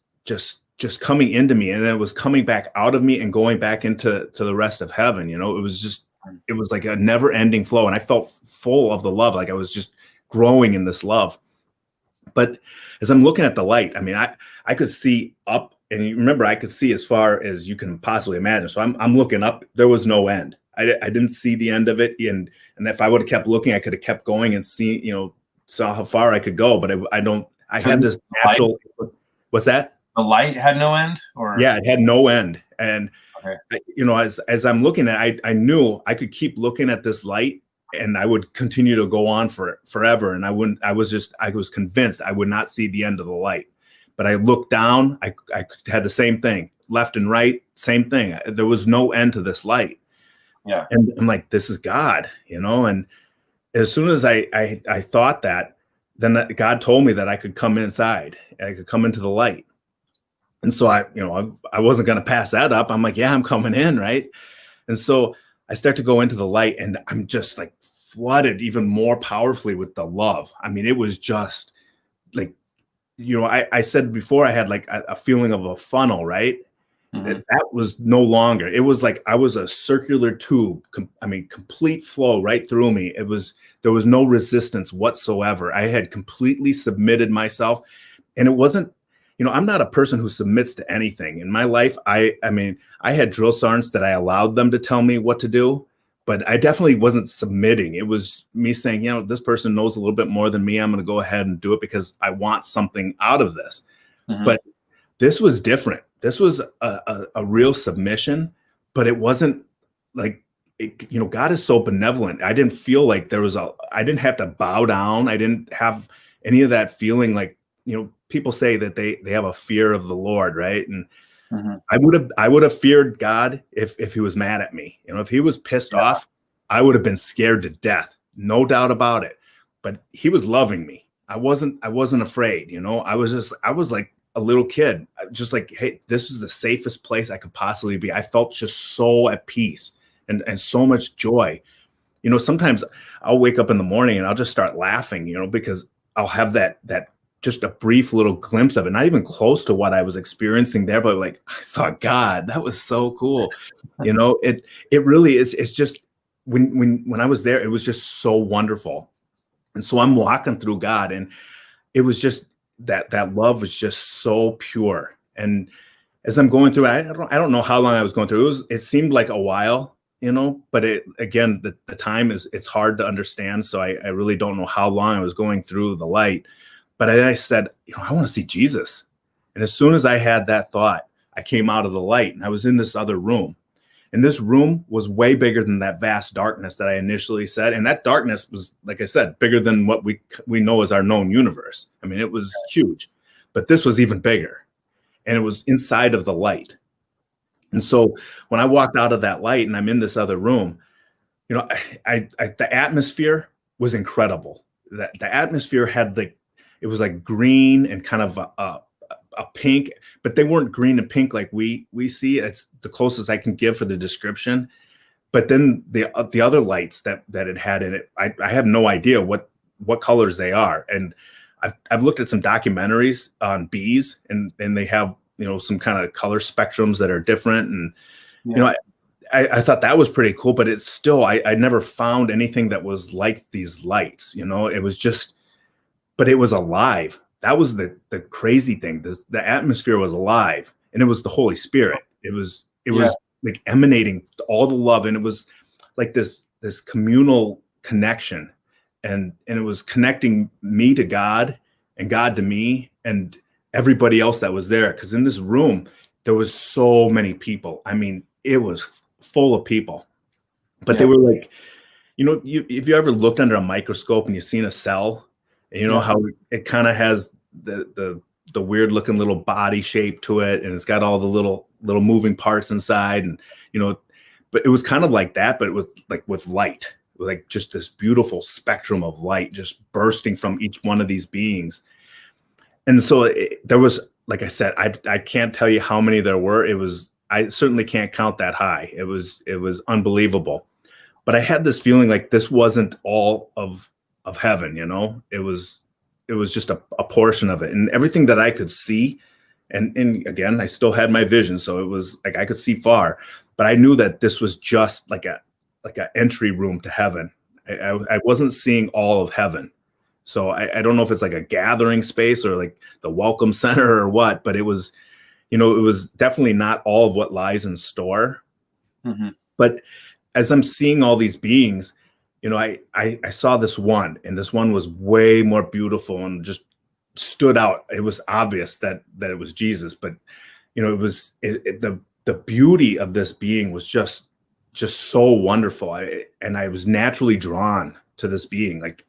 coming into me, and then it was coming back out of me and going back into the rest of heaven. It was like a never ending flow. And I felt full of the love. Like I was just growing in this love. But as I'm looking at the light, I could see up, and you remember, I could see as far as you can possibly imagine. So I'm looking up, there was no end. I didn't see the end of it. And if I would have kept looking, I could have kept going and saw how far I could go. But I had this natural, what's that? The light had no end? Or yeah, it had no end. And okay. as I'm looking at it, I knew I could keep looking at this light, and I would continue to go on forever. And I was convinced I would not see the end of the light. But I looked down, I had the same thing, left and right, same thing. There was no end to this light. Yeah. And I'm like, this is God, and as soon as I thought that, then God told me that I could come inside, I could come into the light. And so I wasn't going to pass that up. I'm like, yeah, I'm coming in. Right. And so I start to go into the light, and I'm just like flooded even more powerfully with the love. It was just like, I said before, I had like a feeling of a funnel, right? Mm-hmm. That was no longer. It was like I was a circular tube. Complete flow right through me. There was no resistance whatsoever. I had completely submitted myself, and it wasn't, I'm not a person who submits to anything in my life. I had drill sergeants that I allowed them to tell me what to do, but I definitely wasn't submitting. It was me saying, this person knows a little bit more than me. I'm going to go ahead and do it because I want something out of this. Mm-hmm. But this was different. This was a real submission, but it wasn't like God is so benevolent. I didn't feel like I didn't have to bow down. I didn't have any of that feeling like, people say that they have a fear of the Lord, right? And I would have feared God if he was mad at me. If he was pissed off, I would have been scared to death, no doubt about it. But he was loving me. I wasn't afraid. I was like a little kid, just like, hey, this is the safest place I could possibly be. I felt just so at peace and so much joy. Sometimes I'll wake up in the morning and I'll just start laughing, because I'll have that just a brief little glimpse of it, not even close to what I was experiencing there, but like, I saw God. That was so cool. It really is. It's just when I was there, it was just so wonderful. And so I'm walking through God, and it was just that love was just so pure. And as I'm going through, I don't know how long I was going through. It seemed like a while, but again, the time it's hard to understand. So I really don't know how long I was going through the light. But I said, I want to see Jesus. And as soon as I had that thought, I came out of the light and I was in this other room. And this room was way bigger than that vast darkness that I initially said. And that darkness was, like I said, bigger than what we know as our known universe. I mean, it was huge, but this was even bigger. And it was inside of the light. And so when I walked out of that light and I'm in this other room, the atmosphere was incredible. The atmosphere had it was like green and kind of a pink, but they weren't green and pink like we see. It's the closest I can give for the description. But then the other lights that it had in it, I have no idea what colors they are. And I've looked at some documentaries on bees, and they have some kind of color spectrums that are different. And I thought that was pretty cool, but it's still I never found anything that was like these lights. It was just. But it was alive. That was the crazy thing. The atmosphere was alive, and it was the Holy Spirit. It was like emanating all the love, and it was like this communal connection, and it was connecting me to God and God to me and everybody else that was there. Because in this room there was so many people. I mean, it was full of people, but they were like, if you ever looked under a microscope and you've seen a cell. And how it kind of has the weird looking little body shape to it, and it's got all the little moving parts inside, and but it was kind of like that, but it was like with light, like just this beautiful spectrum of light just bursting from each one of these beings. And so there was, like I said, I can't tell you how many there were. I certainly can't count that high. It was unbelievable. But I had this feeling like this wasn't all of heaven, it was just a portion of it, and everything that I could see, and again, I still had my vision, so it was like I could see far, but I knew that this was just like a entry room to heaven. I wasn't seeing all of heaven, so I don't know if it's like a gathering space or like the welcome center or what, but it was, it was definitely not all of what lies in store. But as I'm seeing all these beings, I saw this one, and this one was way more beautiful and just stood out. It was obvious that it was Jesus, but it was the beauty of this being was just so wonderful. And I was naturally drawn to this being, like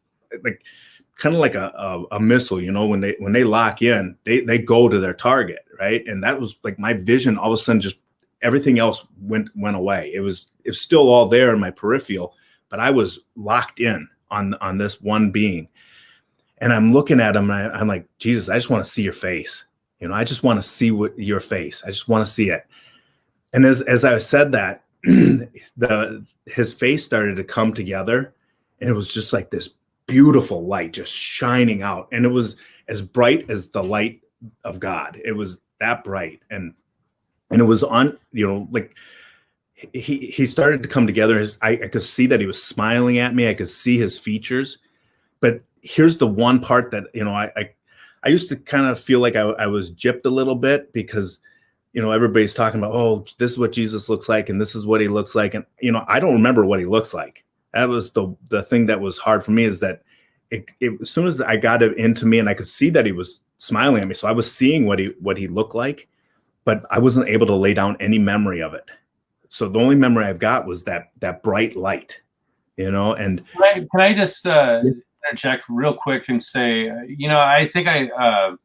kind of like a missile. When they lock in, they go to their target, right? And that was like my vision. All of a sudden, just everything else went away. It was still all there in my peripheral, but I was locked in on this one being. And I'm looking at him, and I'm like, Jesus, I just want to see your face. I just want to see your face. I just want to see it. And as I said that, his face started to come together, and it was just like this beautiful light just shining out. And it was as bright as the light of God. It was that bright. And it was on, like, he started to come together. I could see that he was smiling at me. I could see his features. But here's the one part that, I used to kind of feel like I was gypped a little bit, because, everybody's talking about, oh, this is what Jesus looks like, and this is what he looks like. And, I don't remember what he looks like. That was the thing that was hard for me, is that as soon as I got it into me and I could see that he was smiling at me. So I was seeing what he looked like, but I wasn't able to lay down any memory of it. So the only memory I've got was that bright light, and Can I just interject real quick and say, I think I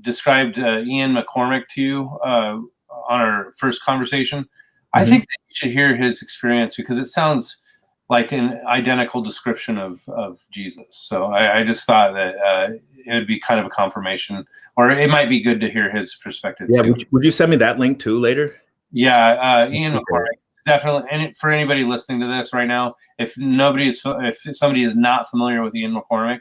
described Ian McCormick to you on our first conversation. Mm-hmm. I think that you should hear his experience because it sounds like an identical description of Jesus. So I just thought that it would be kind of a confirmation, or it might be good to hear his perspective too. Would you send me that link too later? Yeah, Ian McCormick, definitely. And for anybody listening to this right now, if somebody is not familiar with Ian McCormick,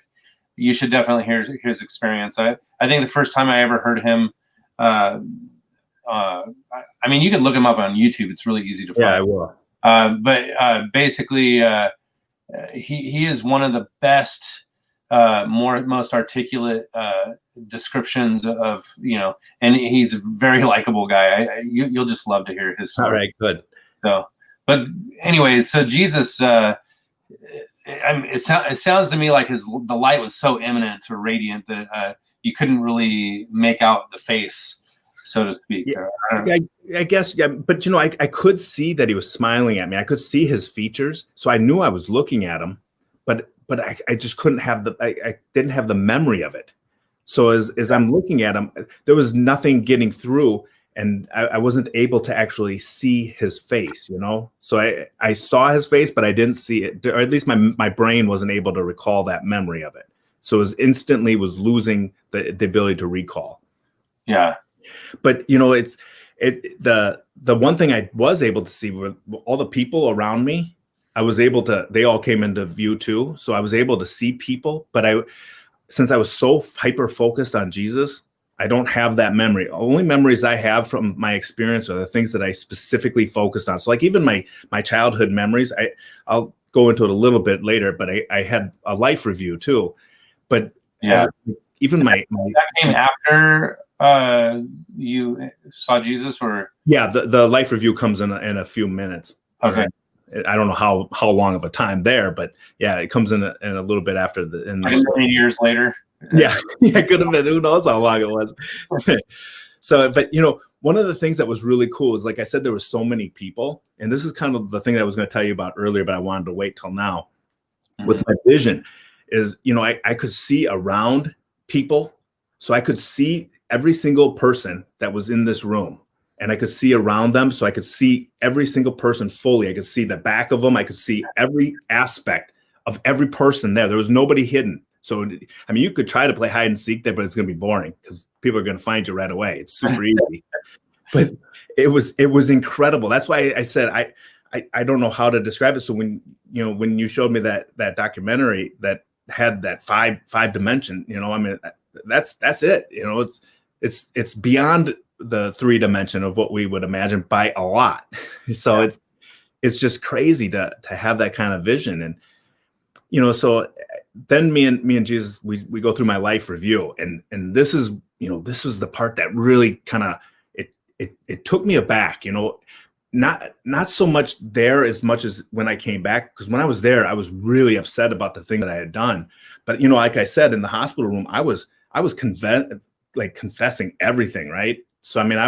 you should definitely hear his experience. I think the first time I ever heard him, I mean, you could look him up on YouTube. It's really easy to find. Yeah, I will. But basically, he is one of the best, most articulate descriptions of, and he's a very likable guy. You'll just love to hear his story. All right, good. So, but anyways, so Jesus, it sounds to me like the light was so imminent or radiant that you couldn't really make out the face, so to speak. Yeah, I guess, yeah, but I could see that he was smiling at me. I could see his features, so I knew I was looking at him, but I just couldn't have I didn't have the memory of it. So as I'm looking at him, there was nothing getting through, and I wasn't able to actually see his face, So I saw his face, but I didn't see it, or at least my brain wasn't able to recall that memory of it. So it instantly was losing the ability to recall. Yeah. But the one thing I was able to see were all the people around me. They all came into view too. So I was able to see people, but since I was so hyper focused on Jesus, I don't have that memory. Only memories I have from my experience are the things that I specifically focused on. So like even my childhood memories, I'll go into it a little bit later, but I had a life review too. But yeah, even that came after you saw Jesus, or the life review comes in a few minutes. Okay. I don't know how long of a time there, but yeah, it comes in a little bit after like 20 years later. Yeah, it could have been. Who knows how long it was. So, but one of the things that was really cool is, like I said, there were so many people, and this is kind of the thing that I was going to tell you about earlier, but I wanted to wait till now. Mm-hmm. With my vision, is I could see around people, so I could see every single person that was in this room. And I could see around them, so I could see every single person fully. I could see the back of them. I could see every aspect of every person there. There was nobody hidden. So, I mean, you could try to play hide and seek there, but it's going to be boring because people are going to find you right away. It's super easy. But it was incredible. That's why I said I don't know how to describe it. So when you showed me that documentary that had that five dimension, I mean, that's it. It's beyond the 3 dimension of what we would imagine by a lot. So yeah. It's just crazy to have that kind of vision. And so then me and Jesus, we go through my life review, and this is this was the part that really kind of it took me aback. Not so much there as much as when I came back, because when I was there I was really upset about the thing that I had done. But like I said, in the hospital room I was confessing everything, right? So I mean,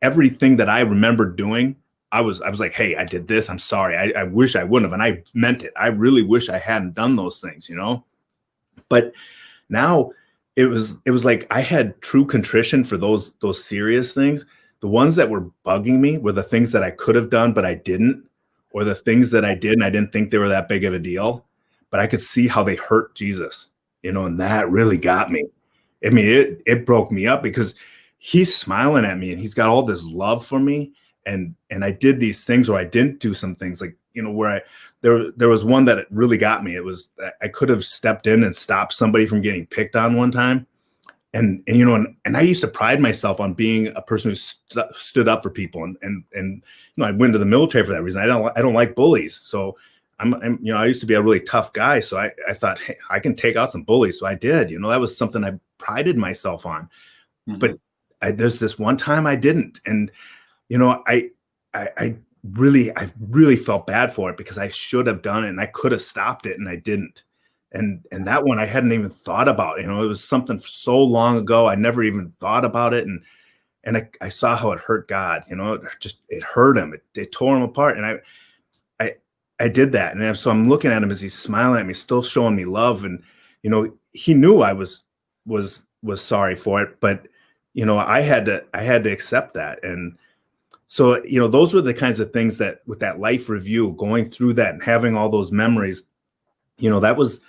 everything that I remember doing, I was like, hey, I did this. I'm sorry. I wish I wouldn't have. And I meant it. I really wish I hadn't done those things, But now it was like I had true contrition for those serious things. The ones that were bugging me were the things that I could have done, but I didn't, or the things that I did and I didn't think they were that big of a deal. But I could see how they hurt Jesus, and that really got me. I mean, it broke me up because he's smiling at me and he's got all this love for me. And I did these things, or I didn't do some things, like, where there was one that really got me. It was, I could have stepped in and stopped somebody from getting picked on one time. And I used to pride myself on being a person who stood up for people. And I went to the military for that reason. I don't like bullies. So I used to be a really tough guy. So I thought, hey, I can take out some bullies. So I did, that was something I prided myself on. Mm-hmm. But there's this one time I didn't. And, I really felt bad for it because I should have done it and I could have stopped it and I didn't. And that one I hadn't even thought about. It was something so long ago. I never even thought about it. And And I saw how it hurt God, it hurt him. It tore him apart. And I did that. And so I'm looking at him as he's smiling at me, still showing me love. And, he knew I was sorry for it, but, I had to accept that. And so, those were the kinds of things that with that life review, going through that and having all those memories, that was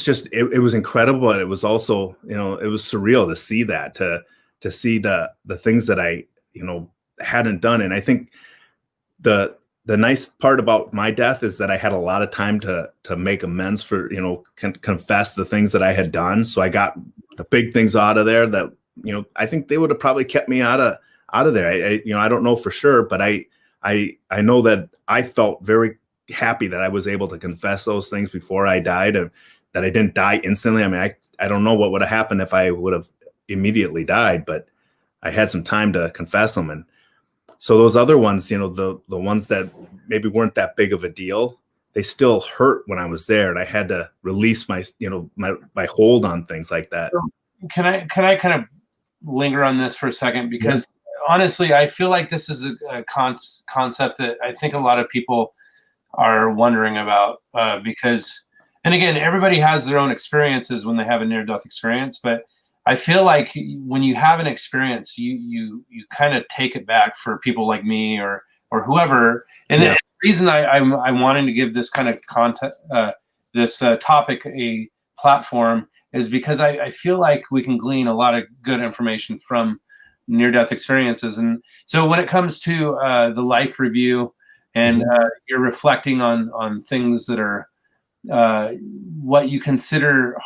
just, it was incredible. And it was also, it was surreal to see that, to see the things that I, hadn't done. And I think the nice part about my death is that I had a lot of time to make amends for, confess the things that I had done. So I got the big things out of there that, I think they would have probably kept me out of there. I don't know for sure, but I know that I felt very happy that I was able to confess those things before I died, and that I didn't die instantly. I mean, I don't know what would have happened if I would have immediately died, but I had some time to confess them. And so those other ones, the ones that maybe weren't that big of a deal, they still hurt when I was there, and I had to release my hold on things like that. Can I kind of linger on this for a second? Because honestly, I feel like this is a concept that I think a lot of people are wondering about, because, and again, everybody has their own experiences when they have a near-death experience, but I feel like when you have an experience, you kind of take it back for people like me or whoever. And the reason I'm wanting to give this kind of content, this topic a platform, is because I feel like we can glean a lot of good information from near-death experiences. And so when it comes to the life review, and you're reflecting on things that are what you consider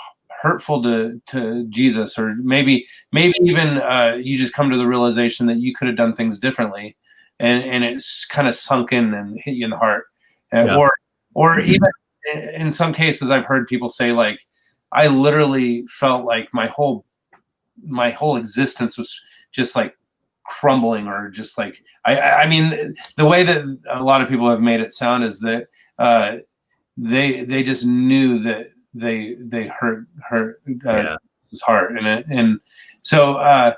hurtful to Jesus, or maybe even you just come to the realization that you could have done things differently, and it's kind of sunk in and hit you in the heart, or even in some cases I've heard people say, like, I literally felt like my whole existence was just like crumbling, or just like I mean, the way that a lot of people have made it sound is that they just knew that they hurt his heart, and so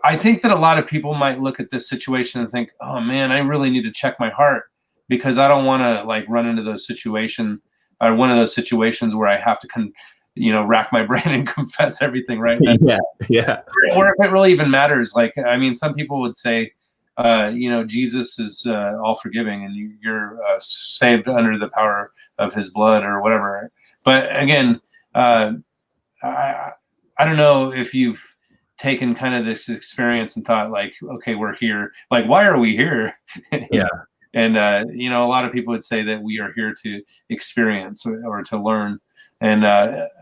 I think that a lot of people might look at this situation and think, oh man, I really need to check my heart, because I don't want to like run into those situations, or one of those situations where I have to rack my brain and confess everything right then. Or if it really even matters. Like, I mean, some people would say, Jesus is all forgiving, and you're saved under the power of his blood or whatever. But again, I don't know if you've taken kind of this experience and thought, like, okay, we're here. Like, why are we here? And, a lot of people would say that we are here to experience or to learn. And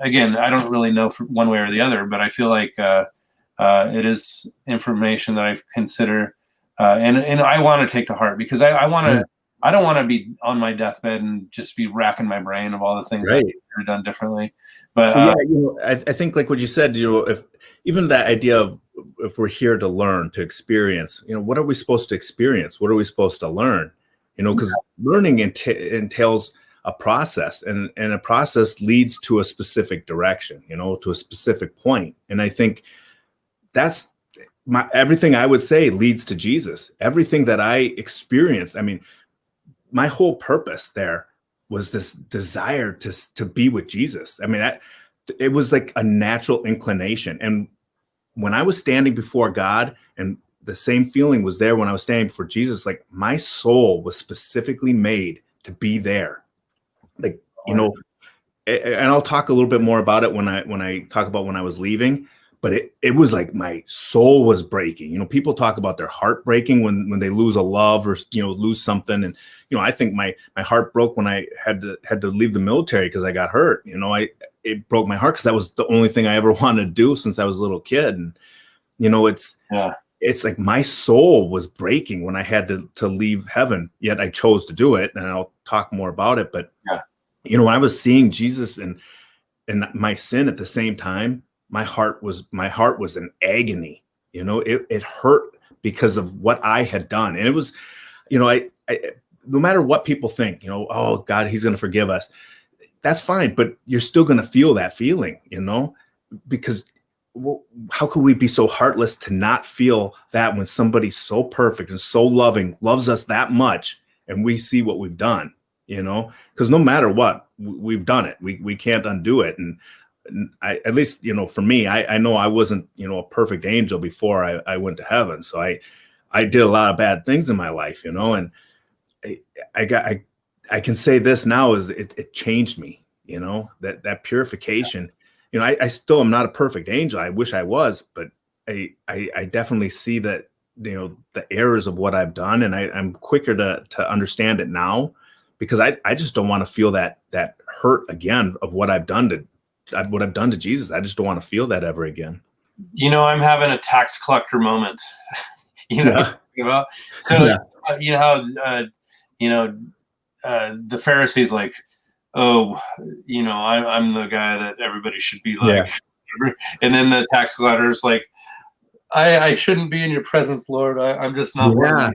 again, I don't really know one way or the other, but I feel like it is information that I consider and I want to take to heart, because I want to. I don't want to be on my deathbed and just be racking my brain of all the things I've done differently. But I think, like what you said, if even that idea of, if we're here to learn, to experience, what are we supposed to experience? What are we supposed to learn? Because learning entails a process, and a process leads to a specific direction, to a specific point. And I think that's everything I would say leads to Jesus. Everything that I experienced, I mean, my whole purpose there was this desire to be with Jesus. I mean, it was like a natural inclination. And when I was standing before God, and the same feeling was there when I was standing before Jesus, like my soul was specifically made to be there. Like, and I'll talk a little bit more about it when I talk about when I was leaving, but it was like my soul was breaking. People talk about their heart breaking when they lose a love, or, lose something. And, I think my heart broke when I had to leave the military because I got hurt. It broke my heart because that was the only thing I ever wanted to do since I was a little kid. And, it's like my soul was breaking when I had to leave heaven, yet I chose to do it. And I'll talk more about it. But, when I was seeing Jesus and my sin at the same time, my heart was in agony. It hurt because of what I had done. And it was, I no matter what people think, oh God, he's going to forgive us. That's fine. But you're still going to feel that feeling, because how could we be so heartless to not feel that when somebody so perfect and so loving loves us that much, and we see what we've done, because no matter what, we've done it. We can't undo it. And at least, for me, I know I wasn't, a perfect angel before I went to heaven. So I did a lot of bad things in my life, and I can say this now is it changed me, that purification. I still am not a perfect angel. I wish I was, but I definitely see that, the errors of what I've done, and I'm quicker to understand it now, because I just don't want to feel that hurt again of what I've done to Jesus. I just don't want to feel that ever again. I'm having a tax collector moment. Yeah. About? So Yeah. The Pharisees like, oh, I'm the guy that everybody should be like. Yeah. And then the tax collector's like, I shouldn't be in your presence, Lord. I'm just not worthy.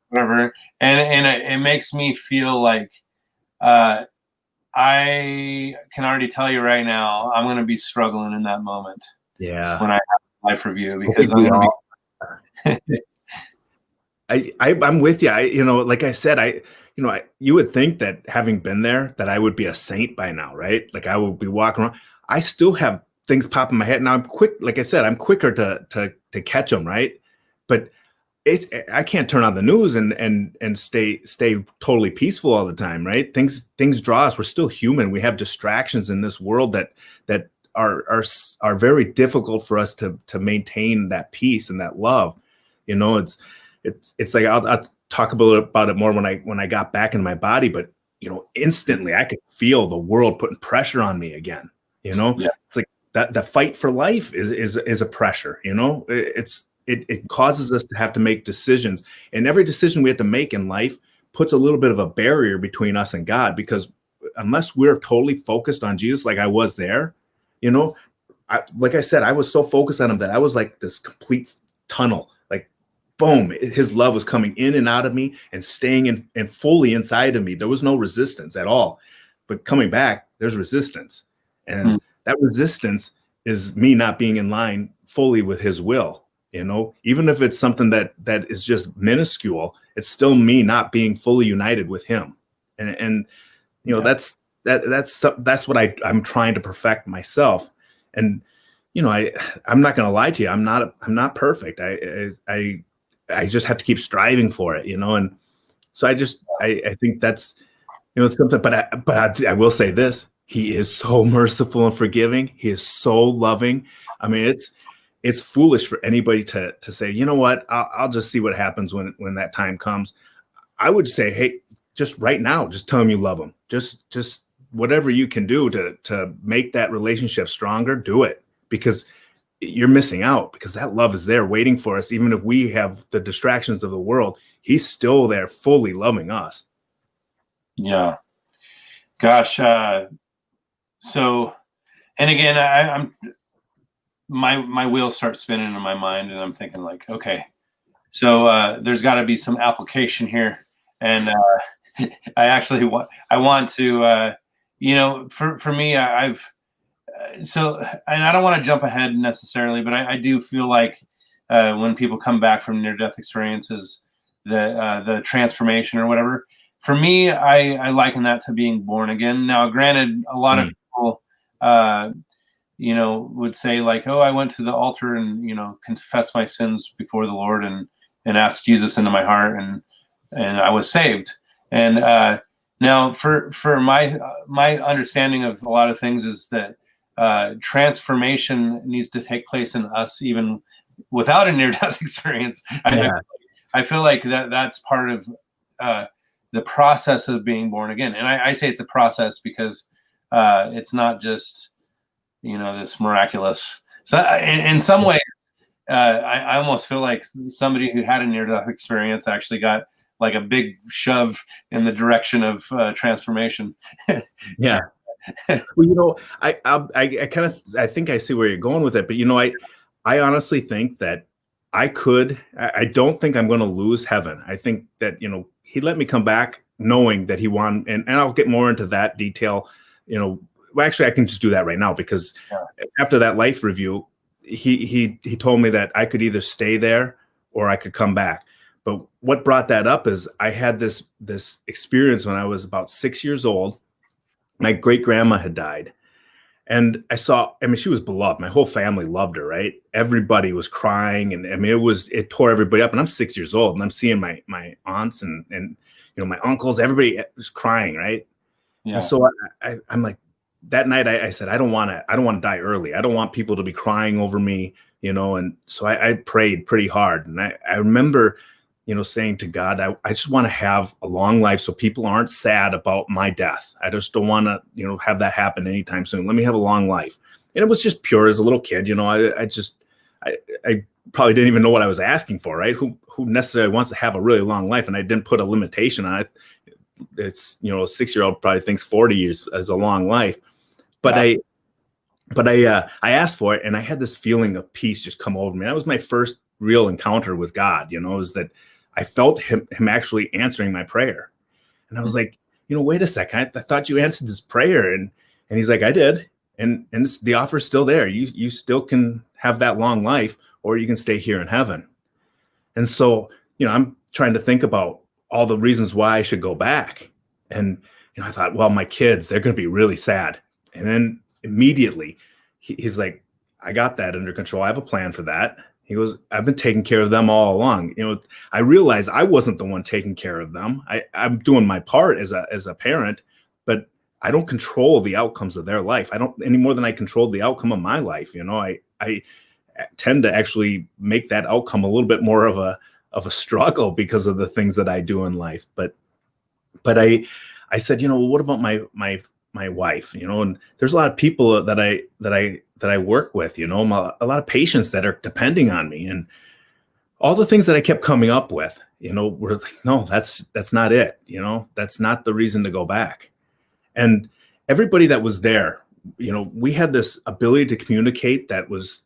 Whatever. And it makes me feel like I can already tell you right now, I'm going to be struggling in that moment. Yeah. When I have a life review, because I'm going to be. I'm with you. Like I said, you would think that having been there, that I would be a saint by now, right? Like I would be walking around. I still have things pop in my head. Now I'm quick. Like I said, I'm quicker to catch them, right? But I can't turn on the news and stay totally peaceful all the time, right? Things draw us. We're still human. We have distractions in this world that are very difficult for us to maintain that peace and that love. It's like I'll talk about it more when I got back in my body, but instantly I could feel the world putting pressure on me again. Yeah. It's like that the fight for life is a pressure. It causes us to have to make decisions, and every decision we have to make in life puts a little bit of a barrier between us and God, because unless we're totally focused on Jesus, like I was there, like I said, I was so focused on him that I was like this complete tunnel. Like, boom, his love was coming in and out of me and staying in and fully inside of me. There was no resistance at all. But coming back, there's resistance. And that resistance is me not being in line fully with his will. Even if it's something that is just minuscule, it's still me not being fully united with him. And that's what I'm trying to perfect myself. And I'm not going to lie to you. I'm not perfect. I just have to keep striving for it, and so I think that's, something, but I will say this: he is so merciful and forgiving. He is so loving. I mean, it's foolish for anybody to say, you know what, I'll just see what happens when that time comes. I would say, hey, just right now, just tell him you love him. Just whatever you can do to make that relationship stronger, do it, because you're missing out, because that love is there waiting for us. Even if we have the distractions of the world, he's still there fully loving us. Yeah. Gosh. So, and again, I'm my wheels start spinning in my mind, and I'm thinking like, okay, so there's got to be some application here. And I want to, for me, and I don't want to jump ahead necessarily, but I do feel like when people come back from near-death experiences, the transformation or whatever, for me, I liken that to being born again. Now, granted, a lot of people, would say like, oh, I went to the altar and, confessed my sins before the Lord and asked Jesus into my heart, and I was saved. And now for my understanding of a lot of things is that transformation needs to take place in us even without a near-death experience. Yeah. I feel like that's part of the process of being born again. And I say it's a process because it's not just, this miraculous. So in some ways, I almost feel like somebody who had a near-death experience actually got like a big shove in the direction of transformation. Yeah. Well, I think I see where you're going with it, but I honestly think that I don't think I'm going to lose heaven. I think that, he let me come back knowing that he wanted, and I'll get more into that detail, well, actually I can just do that right now, because after that life review, he told me that I could either stay there or I could come back. But what brought that up is I had this experience when I was about 6 years old. My great grandma had died. And I mean, she was beloved. My whole family loved her, right? Everybody was crying. And I mean, it tore everybody up. And I'm 6 years old and I'm seeing my aunts and, my uncles, everybody was crying, right? Yeah. And so I'm like, that night I said, I don't want to die early. I don't want people to be crying over me, and so I prayed pretty hard. And I remember, saying to God, I just want to have a long life so people aren't sad about my death. I just don't want to, have that happen anytime soon. Let me have a long life. And it was just pure as a little kid, I probably didn't even know what I was asking for, right? Who necessarily wants to have a really long life? And I didn't put a a a 6-year-old probably thinks 40 years is a long life. But I asked for it and I had this feeling of peace just come over me. That was my first real encounter with God, is that I felt him actually answering my prayer. And I was like, wait a second, I thought you answered this prayer. And he's like, I did. And the offer is still there. You still can have that long life, or you can stay here in heaven. And so, I'm trying to think about all the reasons why I should go back. And, I thought, well, my kids, they're going to be really sad. And then immediately he's like, I got that under control. I have a plan for that. He goes, I've been taking care of them all along. I realized I wasn't the one taking care of them. I'm doing my part as a parent, but I don't control the outcomes of their life. I don't any more than I controlled the outcome of my life. I tend to actually make that outcome a little bit more of a struggle because of the things that I do in life. But I said, what about my wife, and there's a lot of people that I work with, a lot of patients that are depending on me, and all the things that I kept coming up with, were like, no, that's not it. That's not the reason to go back. And everybody that was there, we had this ability to communicate that was,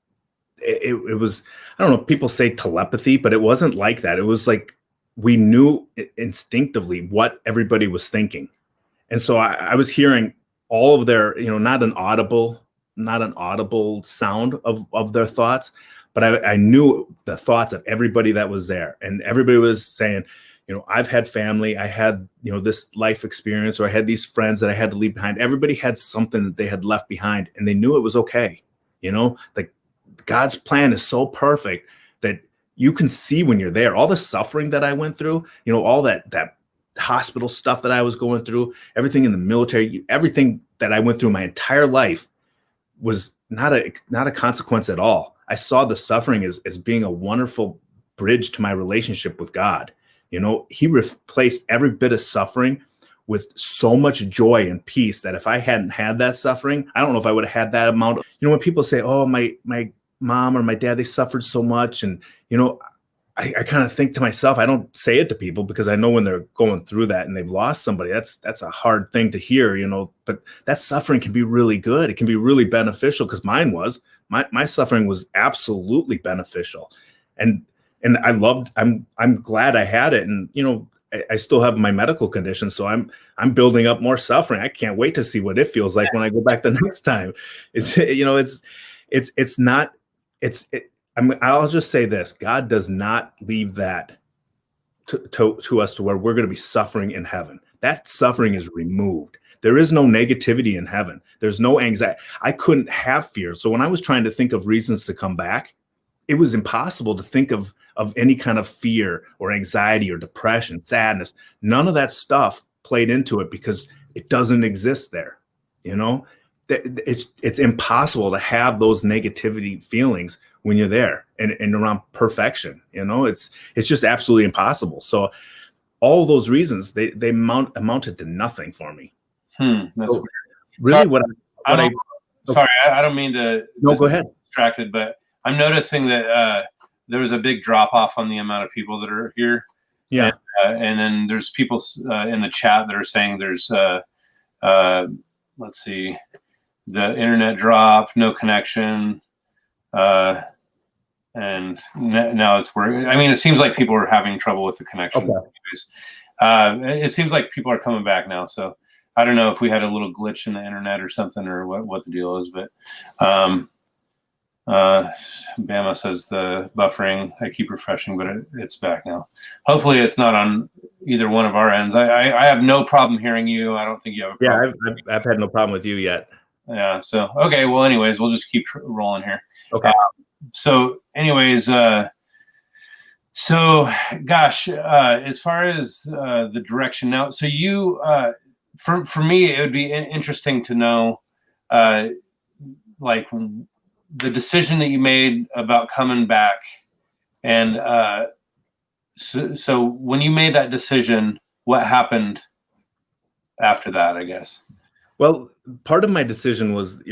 it was, I don't know, people say telepathy, but it wasn't like that. It was like, we knew instinctively what everybody was thinking. And so I was hearing all of their, not an audible sound of their thoughts, but I knew the thoughts of everybody that was there. And everybody was saying, I've had family, I had, this life experience, or I had these friends that I had to leave behind. Everybody had something that they had left behind, and they knew it was okay. Like God's plan is so perfect that you can see when you're there, all the suffering that I went through, all that hospital stuff that I was going through, everything in the military, everything that I went through my entire life was not a consequence at all. I saw the suffering as being a wonderful bridge to my relationship with God. He replaced every bit of suffering with so much joy and peace that if I hadn't had that suffering, I don't know if I would have had that amount. When people say, oh, my mom or my dad, they suffered so much. And, I kind of think to myself, I don't say it to people because I know when they're going through that and they've lost somebody, that's a hard thing to hear, but that suffering can be really good. It can be really beneficial, because mine was, my suffering was absolutely beneficial. And I'm glad I had it. And, I still have my medical condition, so I'm building up more suffering. I can't wait to see what it feels like when I go back the next time. I'll just say this: God does not leave that to us to where we're going to be suffering in heaven. That suffering is removed. There is no negativity in heaven. There's no anxiety. I couldn't have fear. So when I was trying to think of reasons to come back, it was impossible to think of any kind of fear or anxiety or depression, sadness. None of that stuff played into it because it doesn't exist there. It's impossible to have those negativity feelings when you're there and around perfection. It's just absolutely impossible. So all those reasons, they amounted to nothing for me. That's weird. Really, sorry, I don't mean to. No, go ahead. Distracted, but I'm noticing that there was a big drop off on the amount of people that are here. Yeah, and then there's people in the chat that are saying there's let's see, the internet dropped, no connection, and now it's working. I mean, it seems like people are having trouble with the connection. Okay. It seems like people are coming back now, so I don't know if we had a little glitch in the internet or something, or what the deal is, but Bama says the buffering. I keep refreshing, but it's back now. Hopefully, it's not on either one of our ends. I have no problem hearing you. I don't think you have a problem. Yeah, I've had no problem with you yet. Yeah. So okay. Well, anyways, we'll just keep rolling here. Okay. So, anyways, so gosh, as far as the direction now, so you, for me, it would be interesting to know, like the decision that you made about coming back, and so when you made that decision, what happened after that, I guess? Well, part of my decision was,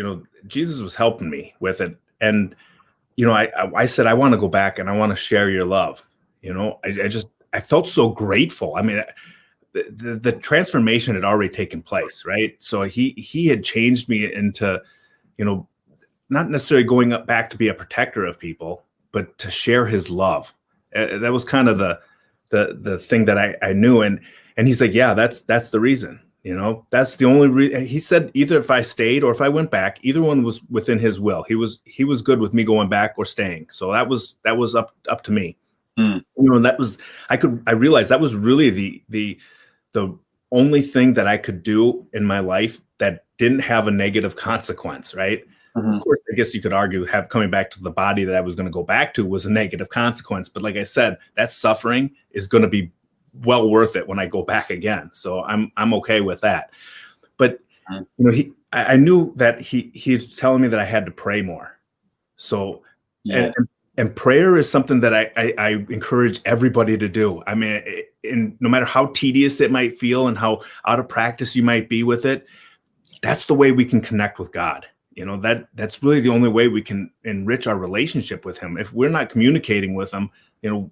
Jesus was helping me with it. And, I said, I want to go back and I want to share your love. I felt so grateful. I mean, the transformation had already taken place, right? So he had changed me into, not necessarily going up back to be a protector of people, but to share his love. That was kind of the thing that I knew. And he's like, yeah, that's the reason, that's the only reason. He said either if I stayed or if I went back, either one was within his will. He was good with me going back or staying. So that was up to me. I realized that was really the only thing that I could do in my life that didn't have a negative consequence, right? Mm-hmm. Of course, I guess you could argue coming back to the body that I was going to go back to was a negative consequence. But like I said, that suffering is going to be well worth it when I go back again. So I'm okay with that. But I knew that he was telling me that I had to pray more. So and prayer is something that I encourage everybody to do. I mean, no matter how tedious it might feel and how out of practice you might be with it, that's the way we can connect with God. That's really the only way we can enrich our relationship with him. If we're not communicating with him,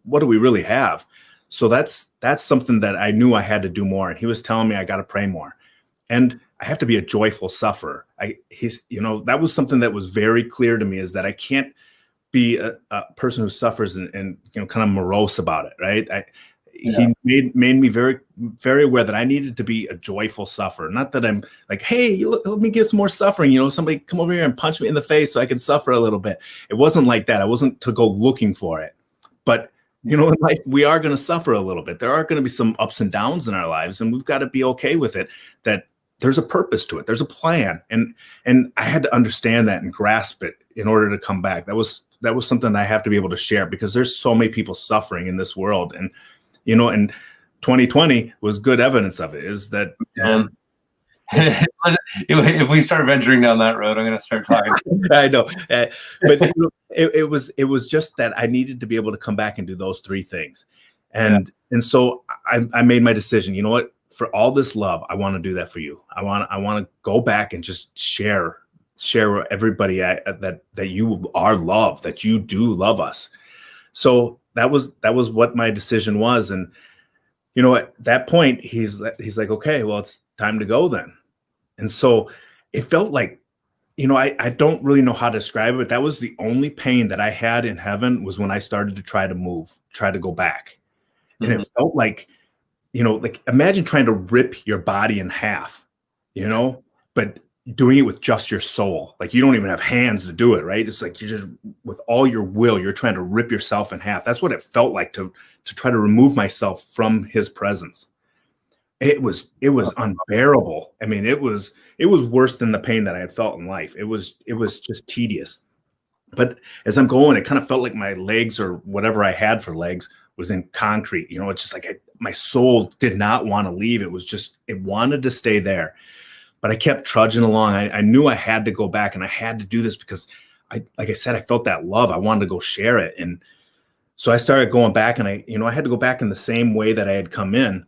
what do we really have? So that's something that I knew I had to do more. And he was telling me I got to pray more. And I have to be a joyful sufferer. That was something that was very clear to me, is that I can't be a person who suffers and kind of morose about it, right? He made me very, very aware that I needed to be a joyful sufferer. Not that I'm like, hey, let me get some more suffering. Somebody come over here and punch me in the face so I can suffer a little bit. It wasn't like that. I wasn't to go looking for it. But, in life, we are going to suffer a little bit. There are going to be some ups and downs in our lives, and we've got to be okay with it, that there's a purpose to it. There's a plan. And I had to understand that and grasp it in order to come back. That was something I have to be able to share, because there's so many people suffering in this world. And, and 2020 was good evidence of it, is that. If we start venturing down that road, I'm going to start talking. I know. But it was just that I needed to be able to come back and do those three things. And so I made my decision. You know what? For all this love, I want to do that for you. I want to go back and just share everybody that you are loved, that you do love us. So that was what my decision was. And at that point, he's like, okay, well, it's time to go then. And so it felt like, I don't really know how to describe it, but that was the only pain that I had in heaven, was when I started to try to go back. Mm-hmm. And it felt like, like imagine trying to rip your body in half, but doing it with just your soul. Like you don't even have hands to do it, right? It's like you're just, with all your will, you're trying to rip yourself in half. That's what it felt like to try to remove myself from his presence. It was unbearable. I mean, it was worse than the pain that I had felt in life. It was just tedious. But as I'm going, it kind of felt like my legs, or whatever I had for legs, was in concrete. It's just like my soul did not want to leave. It wanted to stay there. But I kept trudging along. I knew I had to go back, and I had to do this because, like I said, I felt that love. I wanted to go share it. And so I started going back, and I had to go back in the same way that I had come in.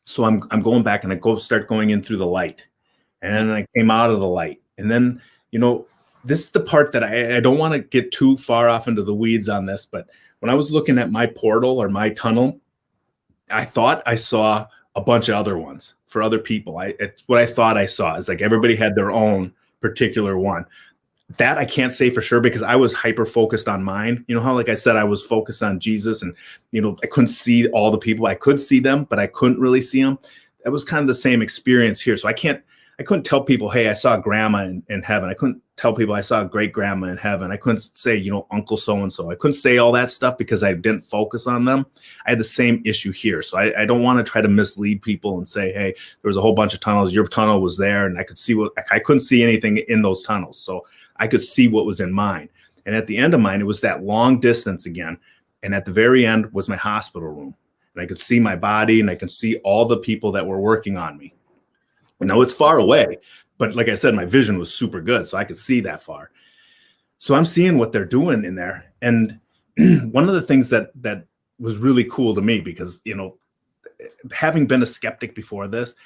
So I'm going back, and I start going in through the light, and then I came out of the light. And then, this is the part that I don't want to get too far off into the weeds on this, but when I was looking at my portal or my tunnel, I thought I saw a bunch of other ones for other people. It's what I thought I saw. It's like everybody had their own particular one. That I can't say for sure, because I was hyper focused on mine. How, like I said, I was focused on Jesus, and, I couldn't see all the people. I could see them, but I couldn't really see them. That was kind of the same experience here. So I can't couldn't tell people, hey, I saw grandma in heaven. I couldn't tell people I saw great grandma in heaven. I couldn't say, you know, Uncle so-and-so. I couldn't say all that stuff because I didn't focus on them. I had the same issue here. So I don't want to try to mislead people and say, hey, there was a whole bunch of tunnels. Your tunnel was there. And I couldn't see anything in those tunnels. So I could see what was in mine. And at the end of mine, it was that long distance again. And at the very end was my hospital room. And I could see my body and I could see all the people that were working on me. Now it's far away, but like I said, my vision was super good, so I could see that far. So I'm seeing what they're doing in there. And one of the things that was really cool to me, because, you know, having been a skeptic before this,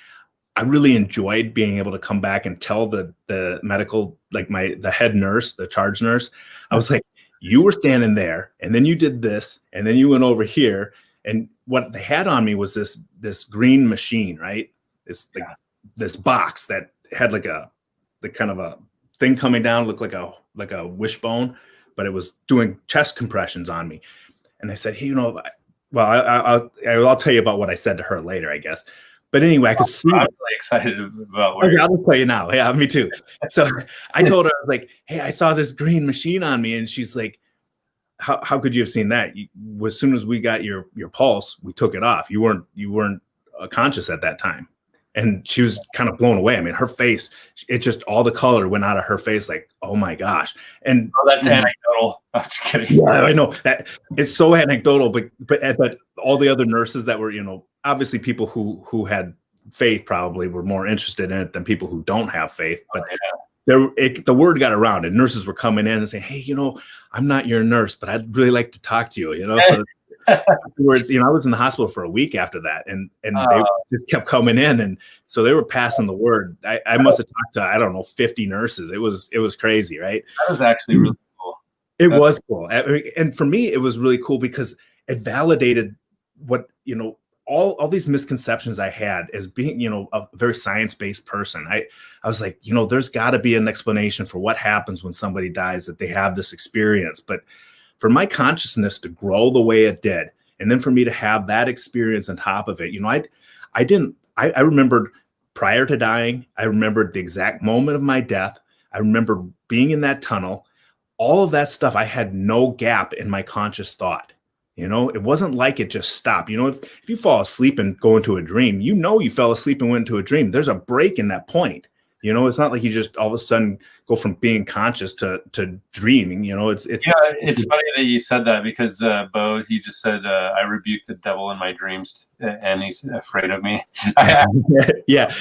I really enjoyed being able to come back and tell the medical, like the head nurse, the charge nurse, I was like, you were standing there and then you did this and then you went over here. And what they had on me was this green machine, right? This box that had the kind of a thing coming down, looked like a wishbone, but it was doing chest compressions on me. And I said, hey, you know, well, I'll tell you about what I said to her later, I guess. But anyway, I could see. I'm really excited about where I'll tell you now. Yeah, me too. So I told her, I was like, hey, I saw this green machine on me. And she's like, how could you have seen that? As soon as we got your pulse, we took it off. You weren't conscious at that time. And she was kind of blown away. I mean, her face, it just, all the color went out of her face, like, oh my gosh. And that's anecdotal. I'm just kidding. Yeah, I know that it's so anecdotal, but all the other nurses that were, you know, obviously people who had faith probably were more interested in it than people who don't have faith. But the word got around, and nurses were coming in and saying, hey, you know, I'm not your nurse, but I'd really like to talk to you, you know? So afterwards, you know, I was in the hospital for a week after that, and they just kept coming in, and so they were passing the word. I must have talked to, I don't know, 50 nurses. It was crazy, right? That was actually really cool. It was cool, and for me, it was really cool because it validated what, you know, all these misconceptions I had as being, you know, a very science-based person. I was like, you know, there's got to be an explanation for what happens when somebody dies, that they have this experience, but for my consciousness to grow the way it did, and then for me to have that experience on top of it, you know, I remembered prior to dying, I remembered the exact moment of my death. I remember being in that tunnel, all of that stuff. I had no gap in my conscious thought. You know, it wasn't like it just stopped. You know, if you fall asleep and go into a dream, you know, you fell asleep and went into a dream. There's a break in that point. You know, it's not like you just all of a sudden go from being conscious to dreaming. You know, it's funny that you said that, because Bo, he just said, I rebuke the devil in my dreams and he's afraid of me. Yeah.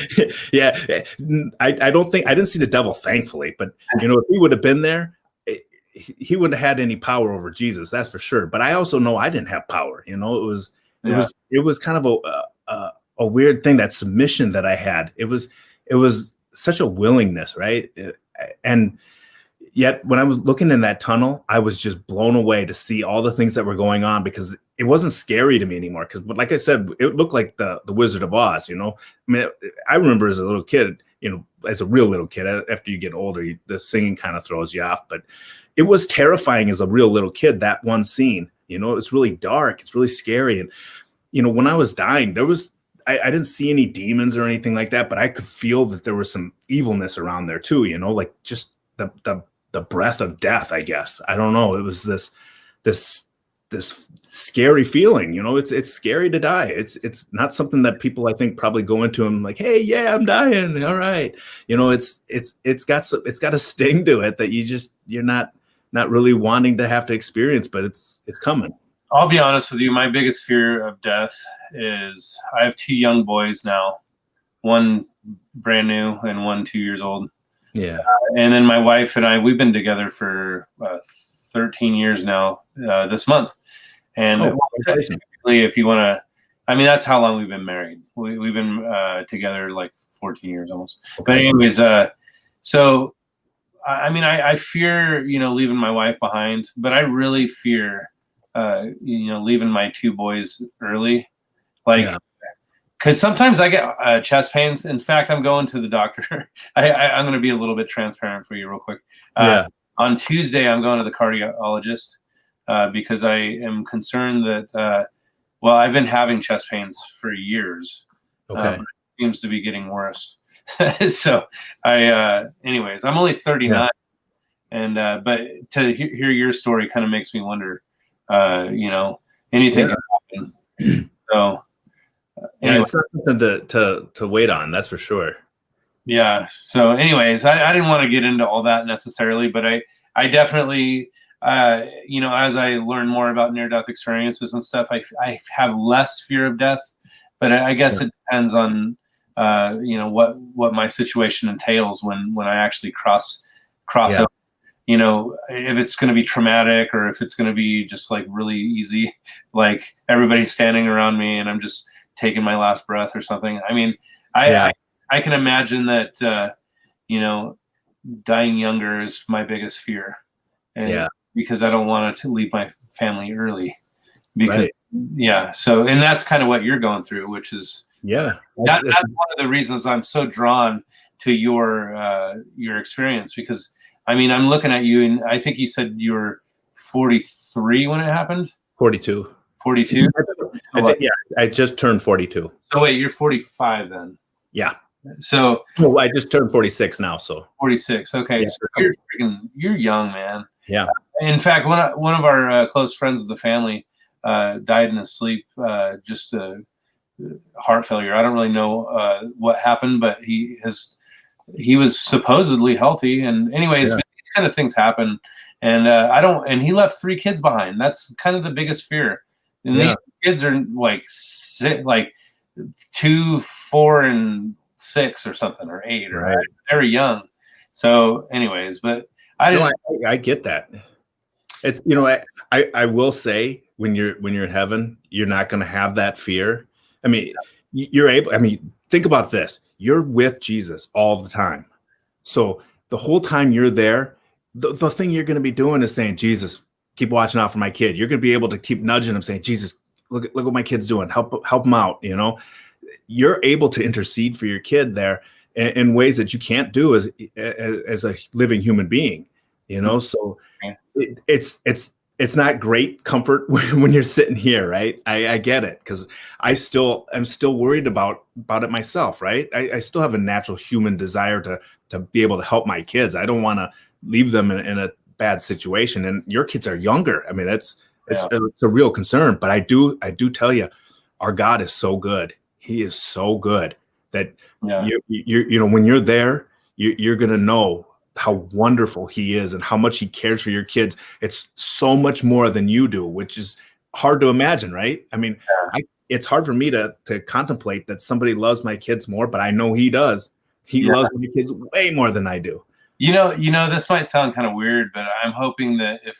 I didn't see the devil, thankfully, but you know, if he would have been there, he wouldn't have had any power over Jesus, that's for sure. But I also know I didn't have power. You know, it was kind of a weird thing, that submission that I had. It was such a willingness, right? And yet when I was looking in that tunnel, I was just blown away to see all the things that were going on, because it wasn't scary to me anymore. But like I said, it looked like the Wizard of Oz, you know? I mean, I remember as a little kid, you know, as a real little kid, after you get older, the singing kind of throws you off, but it was terrifying as a real little kid, that one scene. You know, it's really dark, it's really scary. And, you know, when I was dying, I didn't see any demons or anything like that, but I could feel that there was some evilness around there too, you know, like just the breath of death, I guess. I don't know. It was this scary feeling, you know. It's scary to die. It's not something that people, I think, probably go into and like, hey, yeah, I'm dying. All right. You know, it's got a sting to it that you're not really wanting to have to experience, but it's coming. I'll be honest with you. My biggest fear of death is, I have 2 young boys now, one brand new and one 2 years old. Yeah. And then my wife and I, we've been together for 13 years now, this month. And typically, if you want to, I mean, that's how long we've been married. We've been together like 14 years almost. Okay. But anyways, so, I mean, I fear, you know, leaving my wife behind, but I really fear, you know, leaving my 2 boys early. Like, because sometimes I get chest pains. In fact, I'm going to the doctor. I'm going to be a little bit transparent for you real quick. On Tuesday, I'm going to the cardiologist because I am concerned that, well, I've been having chest pains for years. Okay. It seems to be getting worse. So anyways, I'm only 39, and but to hear your story kind of makes me wonder, anything can happen. So yeah, it's not something to wait on, that's for sure. Yeah. So anyways, I didn't want to get into all that necessarily, but I definitely, as I learn more about near-death experiences and stuff, I have less fear of death, but I guess it depends on, what my situation entails when I actually cross over, if it's going to be traumatic or if it's going to be just like really easy, like everybody's standing around me and I'm just taking my last breath or something. I mean, I can imagine that, dying younger is my biggest fear. And because I don't want to leave my family early. Because, so, and that's kind of what you're going through, which is, that's one of the reasons I'm so drawn to your experience, because, I mean, I'm looking at you and I think you said you were 43 when it happened? 42. 42? I just turned 42. So wait, you're 45 then? Yeah. So I just turned 46 now. So 46. Okay. Yeah. So you're young, man. Yeah. In fact, one of our close friends of the family died in his sleep, just heart failure. I don't really know what happened, but he was supposedly healthy. And anyways, these kind of things happen. And and he left 3 kids behind. That's kind of the biggest fear. And these kids are like 2, 4, and 6 or something, or 8, right? Very young. So anyways, but I get that. It's, I will say when you're in heaven, you're not going to have that fear. I mean, think about this. You're with Jesus all the time. So the whole time you're there, the thing you're going to be doing is saying, Jesus, keep watching out for my kid. You're going to be able to keep nudging him, saying, Jesus, look what my kid's doing. Help him out. You're able to intercede for your kid there in ways that you can't do as a living human being, so it's not great comfort when you're sitting here. Right. I get it. Cause I'm still worried about it myself. Right. I still have a natural human desire to be able to help my kids. I don't want to leave them in a bad situation. And your kids are younger. I mean, it's a real concern, but I do tell you, our God is so good. He is so good that when you're there, you're going to know how wonderful he is and how much he cares for your kids. It's so much more than you do, which is hard to imagine. Right. I mean, it's hard for me to contemplate that somebody loves my kids more, but I know he does. He loves my kids way more than I do. This might sound kind of weird, but I'm hoping that if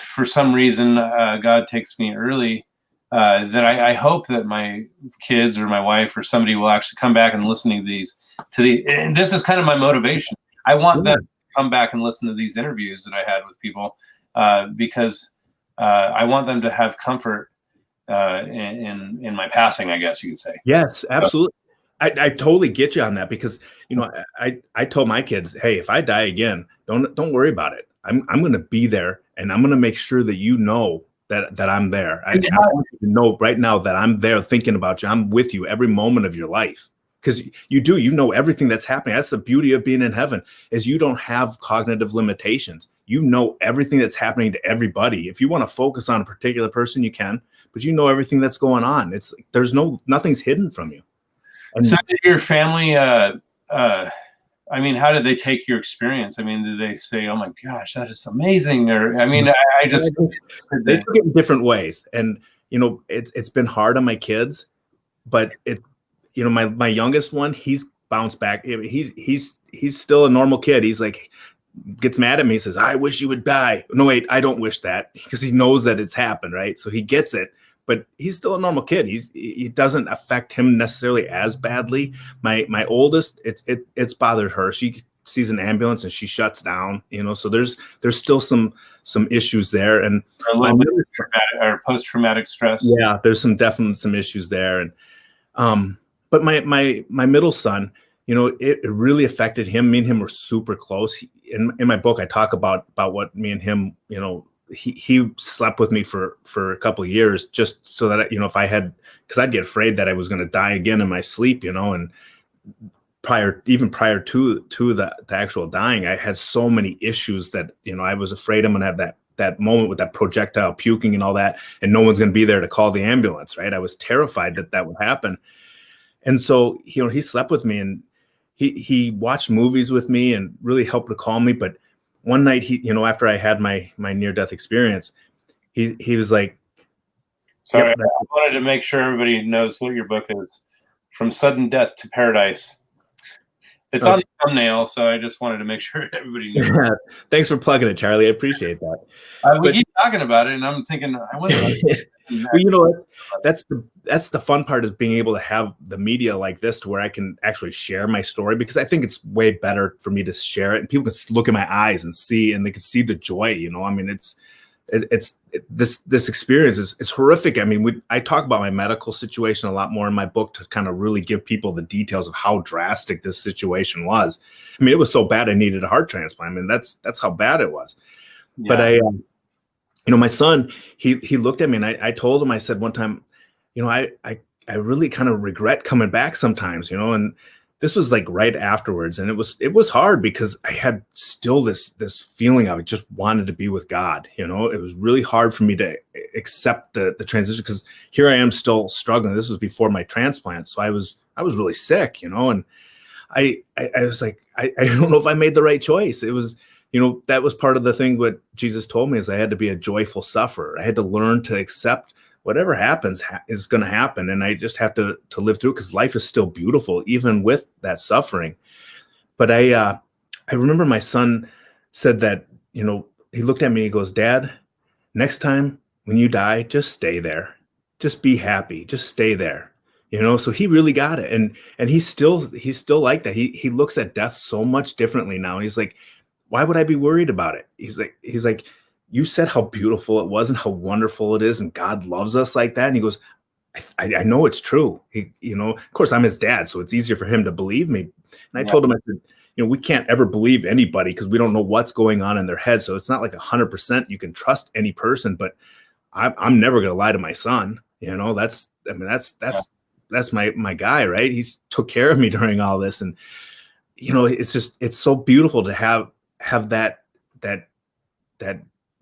for some reason God takes me early, that I hope that my kids or my wife or somebody will actually come back and listen to these. And this is kind of my motivation. I want them to come back and listen to these interviews that I had with people, because I want them to have comfort in my passing, I guess you could say. Yes, absolutely. I totally get you on that, because I told my kids, hey, if I die again, don't worry about it. I'm going to be there, and I'm going to make sure that that I'm there. I want you to know right now that I'm there thinking about you. I'm with you every moment of your life, because you know everything that's happening. That's the beauty of being in heaven, is you don't have cognitive limitations. You know everything that's happening to everybody. If you want to focus on a particular person, you can, but you know everything that's going on. It's nothing's hidden from you. So did your family, how did they take your experience? I mean, did they say, oh my gosh, that is amazing? Or, I mean, they took it in different ways. And, it's been hard on my kids, but my youngest one, he's bounced back. He's still a normal kid. He's like, gets mad at me. He says, I wish you would die. No, wait, I don't wish that, because he knows that it's happened. Right. So he gets it. But he's still a normal kid. It doesn't affect him necessarily as badly. My oldest, it's bothered her. She sees an ambulance and she shuts down. So there's still some issues there, and a little bit of traumatic or post-traumatic stress. Yeah, there's some issues there, and but my middle son, it really affected him. Me and him were super close. In my book, I talk about what me and him, he slept with me for a couple of years just so that, if I had, because I'd get afraid that I was going to die again in my sleep, and prior to the actual dying, I had so many issues that, I was afraid I'm going to have that moment with that projectile puking and all that, and no one's going to be there to call the ambulance, right? I was terrified that would happen. And so, he slept with me, and he watched movies with me and really helped to calm me. But one night, after I had my near-death experience, he was like, sorry, yep, I wanted to make sure everybody knows what your book is. From Sudden Death to Paradise. It's on the thumbnail, so I just wanted to make sure everybody knew. Thanks for plugging it, Charlie. I appreciate that. We keep talking about it, and I'm thinking, I wonder. Well, that's the fun part, is being able to have the media like this, to where I can actually share my story, because I think it's way better for me to share it, and people can look in my eyes and see, and they can see the joy. I mean, this experience is horrific. I mean, I talk about my medical situation a lot more in my book, to kind of really give people the details of how drastic this situation was. I mean, it was so bad I needed a heart transplant. I mean, that's how bad it was. Yeah. But my son, he looked at me, and I told him, I said one time, I really kind of regret coming back sometimes, and this was like right afterwards. And it was hard, because I had still this feeling of, I just wanted to be with God. It was really hard for me to accept the transition, because here I am still struggling. This was before my transplant. So I was really sick, and I was like, I don't know if I made the right choice. It was, that was part of the thing what Jesus told me, is I had to be a joyful sufferer. I had to learn to accept whatever happens is going to happen. And I just have to live through it, because life is still beautiful, even with that suffering. But I remember my son said that, he looked at me, he goes, "Dad, next time when you die, just stay there. Just be happy. Just stay there." So he really got it. And he's still like that. He looks at death so much differently now. He's like, why would I be worried about it? He's like, you said how beautiful it was and how wonderful it is, and God loves us like that. And he goes, I know it's true. Of course, I'm his dad, so it's easier for him to believe me. And I told him, I said, we can't ever believe anybody, because we don't know what's going on in their head. So it's not like 100% you can trust any person. But I'm never going to lie to my son. That's my guy, right? He's took care of me during all this, and it's so beautiful to have that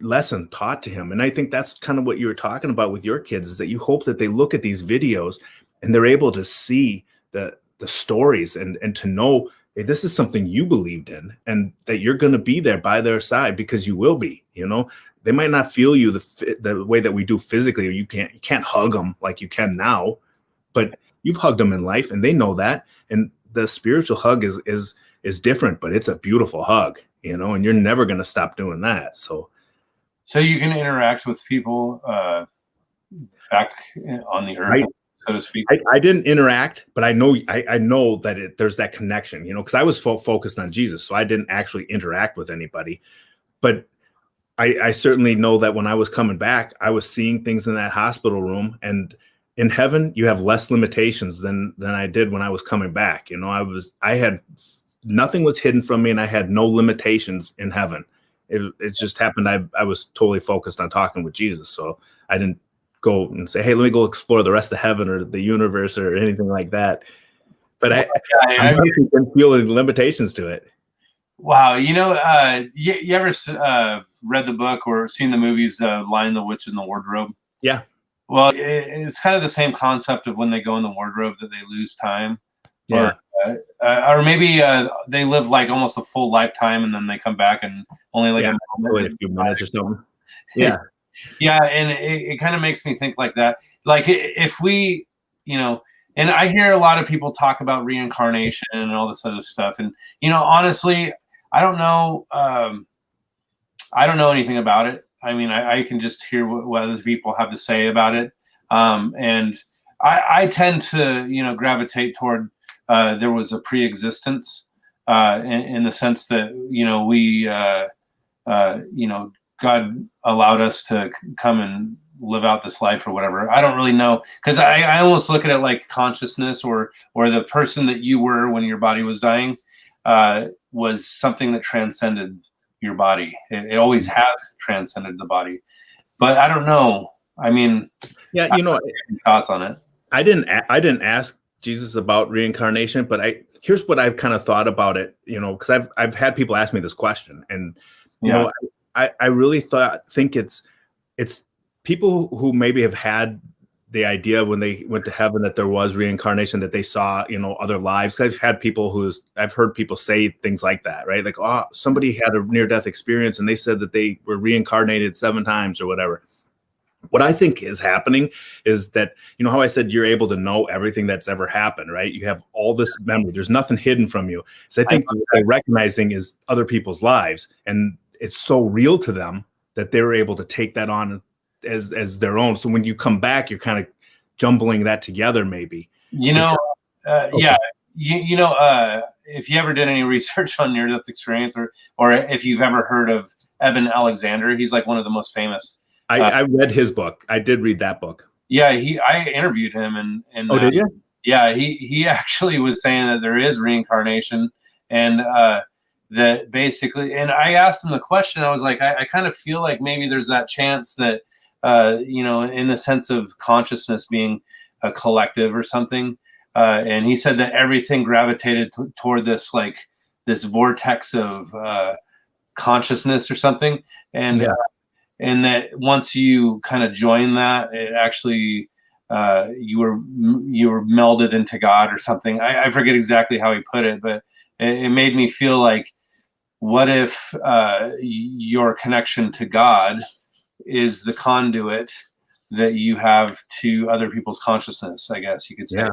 lesson taught to him. And I think that's kind of what you were talking about with your kids, is that you hope that they look at these videos and they're able to see the stories and to know, hey, this is something you believed in, and that you're going to be there by their side, because you will be. They might not feel you the way that we do physically, or you can't hug them like you can now, but you've hugged them in life, and they know that. And the spiritual hug is different, but it's a beautiful hug, and you're never going to stop doing that. So you can interact with people back on the earth, so to speak. I didn't interact, but I know that there's that connection, because I was focused on Jesus, so I didn't actually interact with anybody. But I certainly know that when I was coming back, I was seeing things in that hospital room, and in heaven, you have less limitations than I did when I was coming back. I had nothing was hidden from me, and I had no limitations in heaven. It just happened. I was totally focused on talking with Jesus. So I didn't go and say, hey, let me go explore the rest of heaven or the universe or anything like that. But I didn't feel the limitations to it. Wow. You ever read the book or seen the movies, Lion, the Witch, and the Wardrobe? Yeah. Well, it's kind of the same concept of when they go in the wardrobe that they lose time. Yeah. Or maybe they live like almost a full lifetime, and then they come back and only like a few minutes or something. Yeah. Yeah. And it kind of makes me think like that. Like if we, and I hear a lot of people talk about reincarnation and all this other stuff. And, honestly, I don't know anything about it. I mean, I can just hear what other people have to say about it. And I tend to, gravitate toward there was a pre-existence in the sense that, God allowed us to come and live out this life or whatever. I don't really know, because I almost look at it like consciousness or the person that you were when your body was dying was something that transcended your body. It always has transcended the body. But I don't know. I mean, yeah, thoughts on it? I didn't ask Jesus about reincarnation, but here's what I've kind of thought about it, because I've had people ask me this question, and I really think it's people who maybe have had the idea when they went to heaven that there was reincarnation, that they saw, other lives. I've heard people say things like that, right? Like, oh, somebody had a near-death experience and they said that they were reincarnated 7 times or whatever. What I think is happening is that, how I said you're able to know everything that's ever happened, right? You have all this memory. There's nothing hidden from you. So I think what they're recognizing is other people's lives, and it's so real to them that they're able to take that on as their own. So when you come back, you're kind of jumbling that together, maybe. Yeah. If you ever did any research on near-death experience, or if you've ever heard of Eben Alexander, he's like one of the most famous. I read his book. I did read that book. Yeah, I interviewed him, and oh, did you? Yeah, he actually was saying that there is reincarnation, and that basically, and I asked him the question. I was like, I kind of feel like maybe there's that chance that in the sense of consciousness being a collective or something. And he said that everything gravitated toward this vortex of consciousness or something, and that once you kind of join that, it actually you were melded into God or something. I forget exactly how he put it, but it made me feel like, what if your connection to God is the conduit that you have to other people's consciousness, I guess you could say. Yeah.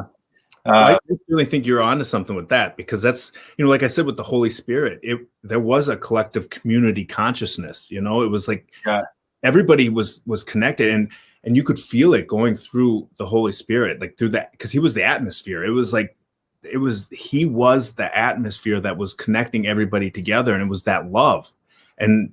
I really think you're onto something with that, because that's, like I said, with the Holy Spirit, there was a collective community consciousness. It was like everybody was connected, and you could feel it going through the Holy Spirit, like through that, because he was the atmosphere. He was the atmosphere that was connecting everybody together, and it was that love. And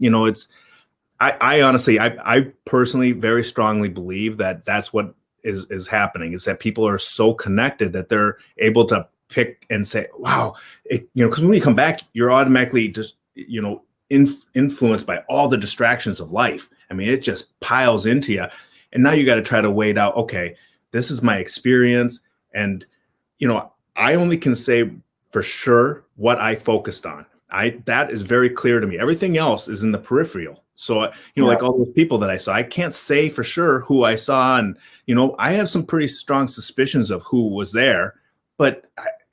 I honestly, I personally very strongly believe that that's what is happening, is that people are so connected that they're able to pick and say, wow, because when you come back, you're automatically just, influenced by all the distractions of life. I mean, it just piles into you. And now you got to try to wait out, okay, this is my experience. And, I only can say for sure what I focused on. That is very clear to me. Everything else is in the peripheral. So, like all those people that I saw, I can't say for sure who I saw. And, I have some pretty strong suspicions of who was there, but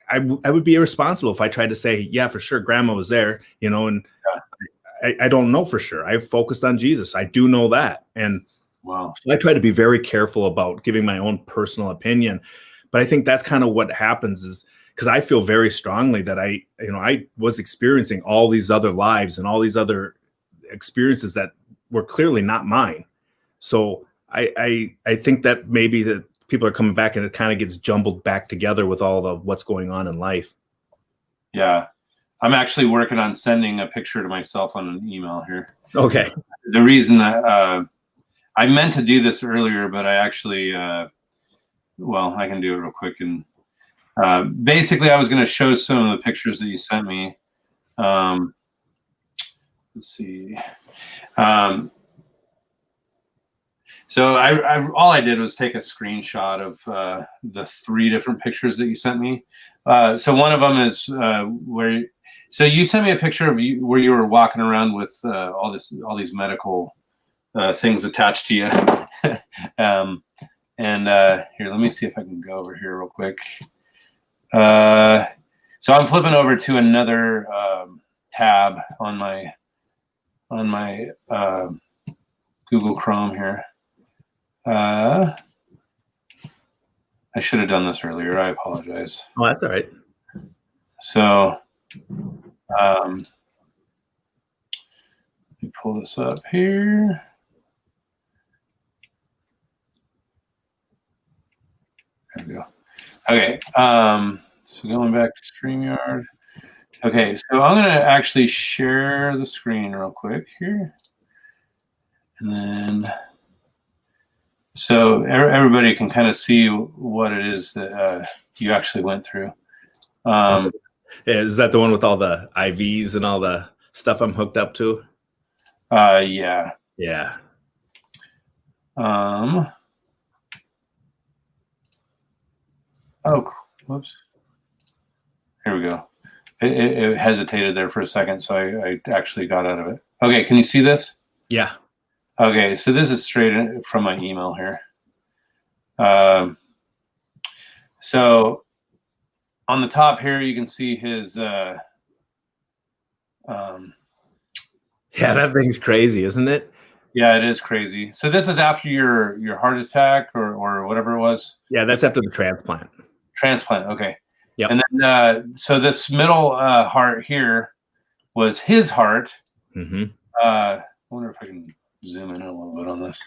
I would be irresponsible if I tried to say, yeah, for sure, grandma was there, and I don't know for sure. I focused on Jesus. I do know that. And so I try to be very careful about giving my own personal opinion. But I think that's kind of what happens, is because I feel very strongly that I was experiencing all these other lives and all these other experiences that were clearly not mine. So I think that maybe that people are coming back and it kind of gets jumbled back together with all of what's going on in life. Yeah. I'm actually working on sending a picture to myself on an email here. Okay. The reason that I meant to do this earlier, but I actually, I can do it real quick. And basically, I was going to show some of the pictures that you sent me. Let's see. So all I did was take a screenshot of the 3 different pictures that you sent me. So one of them is so you sent me a picture of you where you were walking around with all these medical things attached to you. Here, let me see if I can go over here real quick. So I'm flipping over to another tab on my Google Chrome here. I should have done this earlier. I apologize. Oh, that's all right. So, let me pull this up here. There we go. Okay. So going back to StreamYard. Okay, so I'm going to actually share the screen real quick here. And then, so everybody can kind of see what it is that you actually went through. Is that the one with all the IVs and all the stuff I'm hooked up to? Yeah. Yeah. Oh, whoops. Here we go. It hesitated there for a second, so I actually got out of it. Okay, can you see this? Yeah. Okay, so this is straight from my email here. So on the top here, you can see his. Yeah, that thing's crazy, isn't it? Yeah, it is crazy. So this is after your heart attack or whatever it was. Yeah, that's after the transplant. Transplant. Okay. Yep. And then so this middle heart here was his heart. Mm-hmm. I wonder if I can zoom in a little bit on this.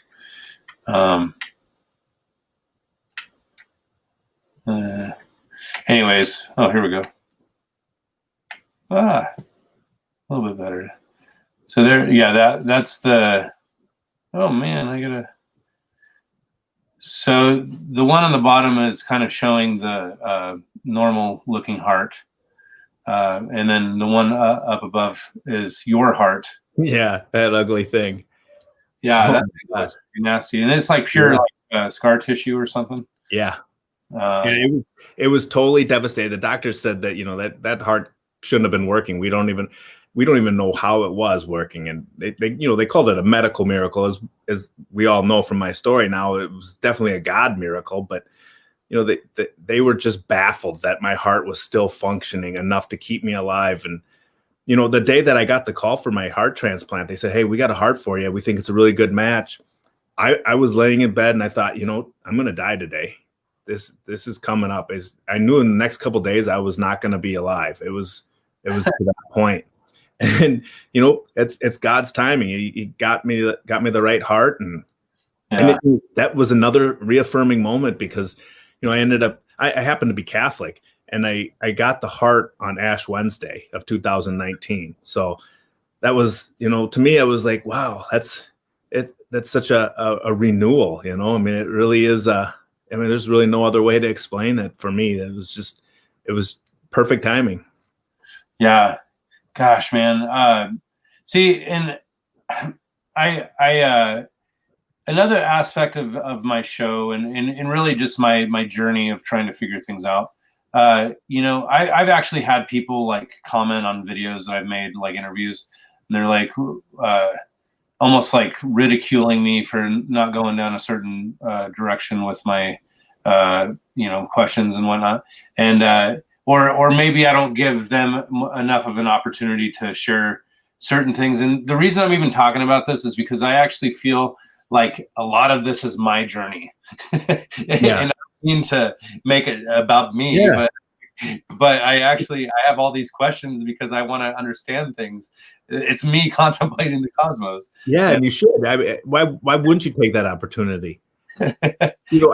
Anyways, oh, here we go. A little bit better. So there, yeah, that's the. Oh man, I gotta. So the one on the bottom is kind of showing the normal looking heart, and then the one up above is your heart. Yeah, that ugly thing. Yeah, Oh that looks pretty nasty, and it's like pure like scar tissue or something. Yeah. Yeah, it was totally devastating. The doctor said that, you know, that heart shouldn't have been working. We don't even know how it was working, and they you know, they called it a medical miracle, as we all know from my story. Now it was definitely a God miracle, but you know, they were just baffled that my heart was still functioning enough to keep me alive. And you know, the day that I got the call for my heart transplant, they said, "Hey, we got a heart for you. We think it's a really good match." I was laying in bed and I thought, you know, I'm going to die today. This is coming up. I knew in the next couple of days I was not going to be alive. It was to that point. And you know, it's God's timing. He got me the right heart, and that was another reaffirming moment, because you know, I happened to be Catholic, and I got the heart on Ash Wednesday of 2019. So that was, you know, to me, I was like, wow, that's such a renewal, you know. I mean, it really is I mean, there's really no other way to explain it for me. It was perfect timing. Yeah. Gosh, man. See, and I another aspect of my show and really just my journey of trying to figure things out. You know, I've actually had people like comment on videos that I've made, like interviews, and they're like almost like ridiculing me for not going down a certain direction with my you know, questions and whatnot, and or maybe I don't give them enough of an opportunity to share certain things. And the reason I'm even talking about this is because I actually feel like a lot of this is my journey. And I don't mean to make it about me, but I have all these questions because I want to understand things. It's me contemplating the cosmos. Yeah, and you should. Why wouldn't you take that opportunity? You know,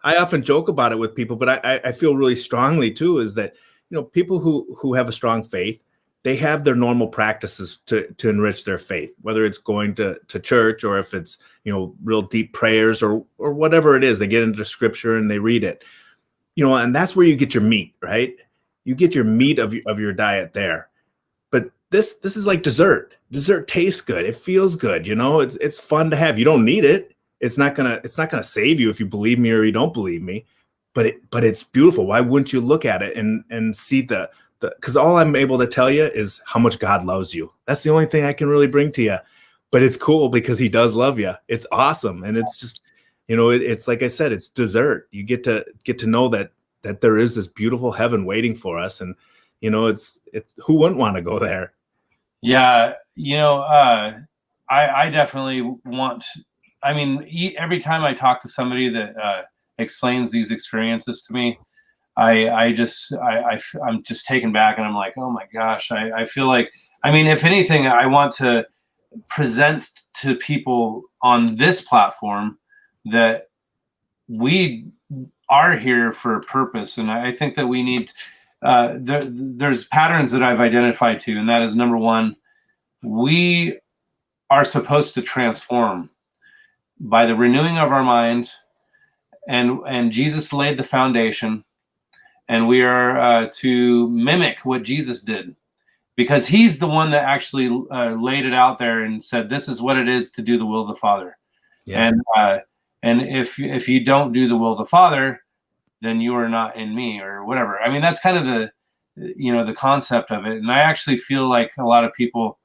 I often joke about it with people, but I feel really strongly too, is that, you know, people who have a strong faith, they have their normal practices to enrich their faith, whether it's going to church, or if it's, you know, real deep prayers, or whatever it is. They get into scripture and they read it, you know, and that's where you get your meat, right? You get your meat of your diet there. But this is like dessert. Dessert tastes good. It feels good. You know, it's fun to have. You don't need it. It's not gonna save you if you believe me or you don't believe me, but it's beautiful. Why wouldn't you look at it and see the because all I'm able to tell you is how much God loves you. That's the only thing I can really bring to you. But it's cool because he does love you. It's awesome. And it's just, you know, it's like I said, it's dessert. You get to know that there is this beautiful heaven waiting for us. And, you know, who wouldn't want to go there? Yeah. You know, I definitely want, I mean, every time I talk to somebody that explains these experiences to me, I'm just taken back, and I'm like, oh my gosh, I feel like, I mean, if anything, I want to present to people on this platform that we are here for a purpose. And I think that we need, there's patterns that I've identified to, and that is, number one, we are supposed to transform by the renewing of our mind, and Jesus laid the foundation, and we are to mimic what Jesus did. because he's the one that actually laid it out there and said, this is what it is to do the will of the Father. Yeah. And if you don't do the will of the Father, then you are not in me, or whatever. I mean, that's kind of the concept of it. And I actually feel like a lot of people,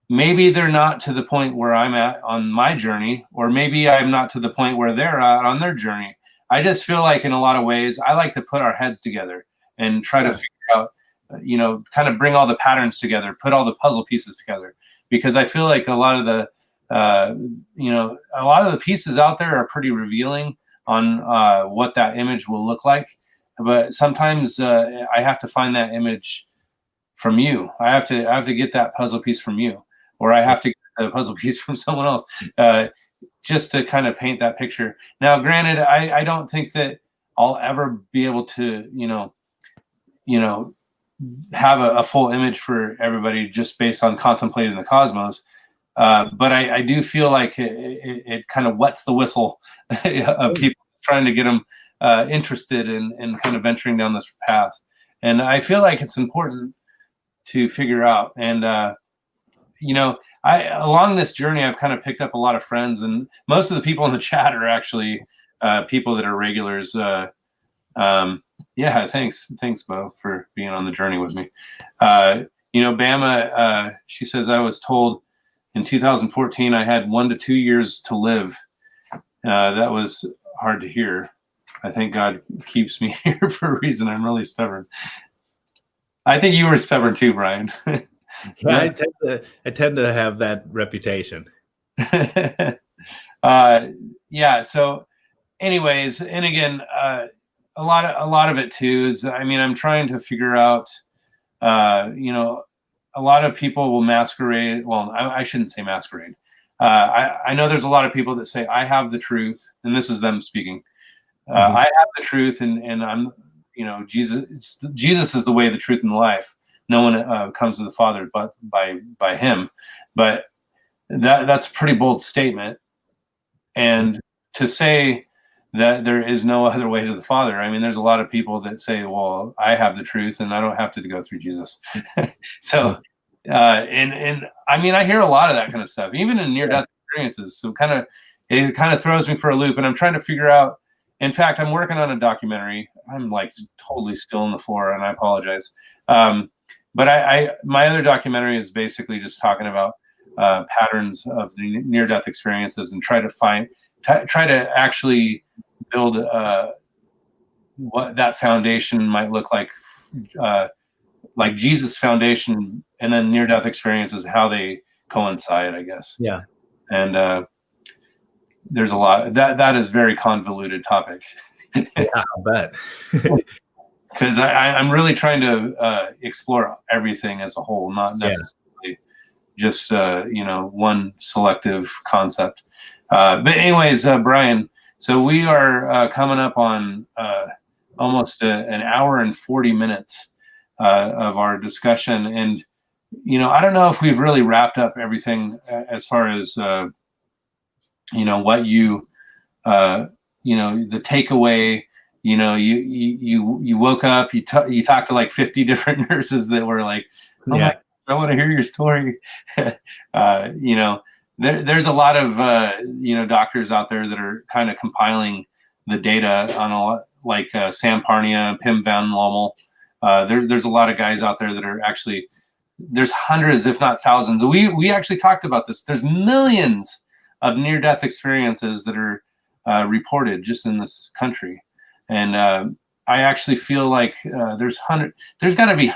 maybe they're not to the point where I'm at on my journey, or maybe I'm not to the point where they're at on their journey. I just feel like in a lot of ways, I like to put our heads together and try to figure out, kind of bring all the patterns together, put all the puzzle pieces together, because I feel like a lot of the pieces out there are pretty revealing on what that image will look like. But sometimes I have to find that image from you. I have to get that puzzle piece from you, or I have to get the puzzle piece from someone else, just to kind of paint that picture. Now, granted, I don't think that I'll ever be able to, have a full image for everybody just based on contemplating the cosmos. But I do feel like it kind of wets the whistle of people, trying to get them interested in kind of venturing down this path. And I feel like it's important to figure out. And, along this journey, I've kind of picked up a lot of friends, and most of the people in the chat are actually people that are regulars. Thanks, Bo, for being on the journey with me. Bama, she says, I was told in 2014 I had 1 to 2 years to live. That was hard to hear. I think God keeps me here for a reason. I'm really stubborn. I think you were stubborn too, Brian. Yeah, I tend to have that reputation. So anyways, and again, a lot of it too is, I'm trying to figure out, a lot of people will masquerade. Well, I shouldn't say masquerade. I know there's a lot of people that say, I have the truth, and this is them speaking. I have the truth, and I'm, Jesus is the way, the truth, and the life. No one comes to the Father but by him. But that's a pretty bold statement. And to say that there is no other way to the Father, there's a lot of people that say, well, I have the truth and I don't have to go through Jesus. So, and I hear a lot of that kind of stuff, even in near-death experiences. So it kind of throws me for a loop, and I'm trying to figure out. In fact, I'm working on a documentary. I'm like totally still on the floor, and I apologize. But my other documentary is basically just talking about patterns of the near-death experiences, and try to actually build what that foundation might look like Jesus' foundation, and then near-death experiences, how they coincide, I guess. Yeah. And there's a lot that is very convoluted topic. Yeah, I'll bet. Because I'm really trying to explore everything as a whole, not necessarily just one selective concept. But anyways, Brian, so we are coming up on almost an hour and 40 minutes of our discussion, and I don't know if we've really wrapped up everything as far as what you the takeaway. You woke up, you talked to like 50 different nurses that were like, oh my, I want to hear your story. There's a lot of doctors out there that are kind of compiling the data on a lot, like Sam Parnia, Pim Van Lommel. There's a lot of guys out there that are actually, there's hundreds, if not thousands. We actually talked about this. There's millions of near-death experiences that are reported just in this country. And I actually feel like there's got to be,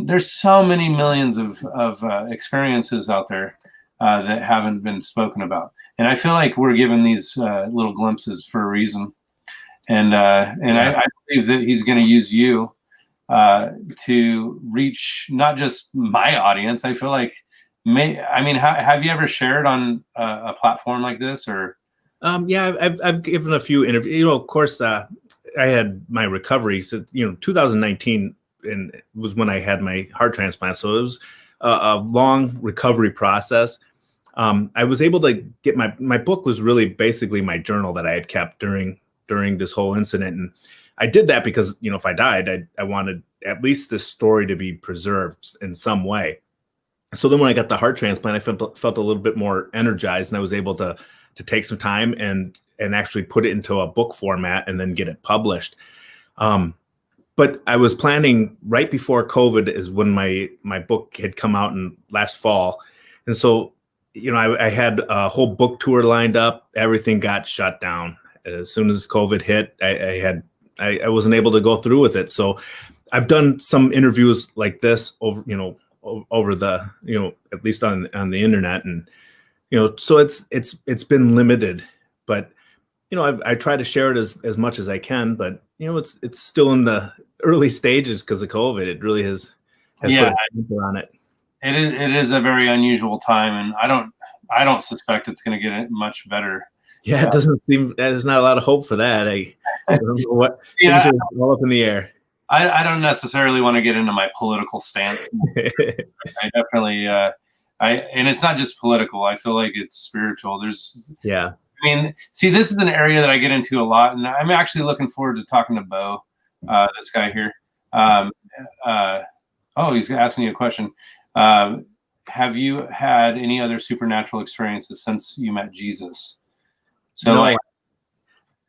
there's so many millions of experiences out there that haven't been spoken about. And I feel like we're given these little glimpses for a reason. And I believe that he's going to use you to reach not just my audience. I feel like, have you ever shared on a platform like this, or? I've given a few interviews. Of course, I had my recovery. So, 2019 was when I had my heart transplant. So it was a long recovery process. I was able to get my book was really basically my journal that I had kept during this whole incident. And I did that because, you know, if I died, I wanted at least this story to be preserved in some way. So then when I got the heart transplant, I felt a little bit more energized, and I was able to take some time and actually put it into a book format and then get it published. But I was planning right before COVID is when my book had come out in last fall. And so, you know, I had a whole book tour lined up. Everything got shut down. As soon as COVID hit, I wasn't able to go through with it. So I've done some interviews like this over the, you know, at least on the internet. And, you know, so it's been limited, but, you know, I try to share it as much as I can, but, you know, it's still in the early stages because of COVID. It really has put a damper on it. It is a very unusual time, and I don't suspect it's going to get much better. Yeah, it doesn't seem, there's not a lot of hope for that. I don't know what, things are all up in the air. I don't necessarily want to get into my political stance. I definitely, and it's not just political. I feel like it's spiritual. I mean, see, this is an area that I get into a lot, and I'm actually looking forward to talking to Bo, this guy here. He's asking you a question. Have you had any other supernatural experiences since you met Jesus? So, no,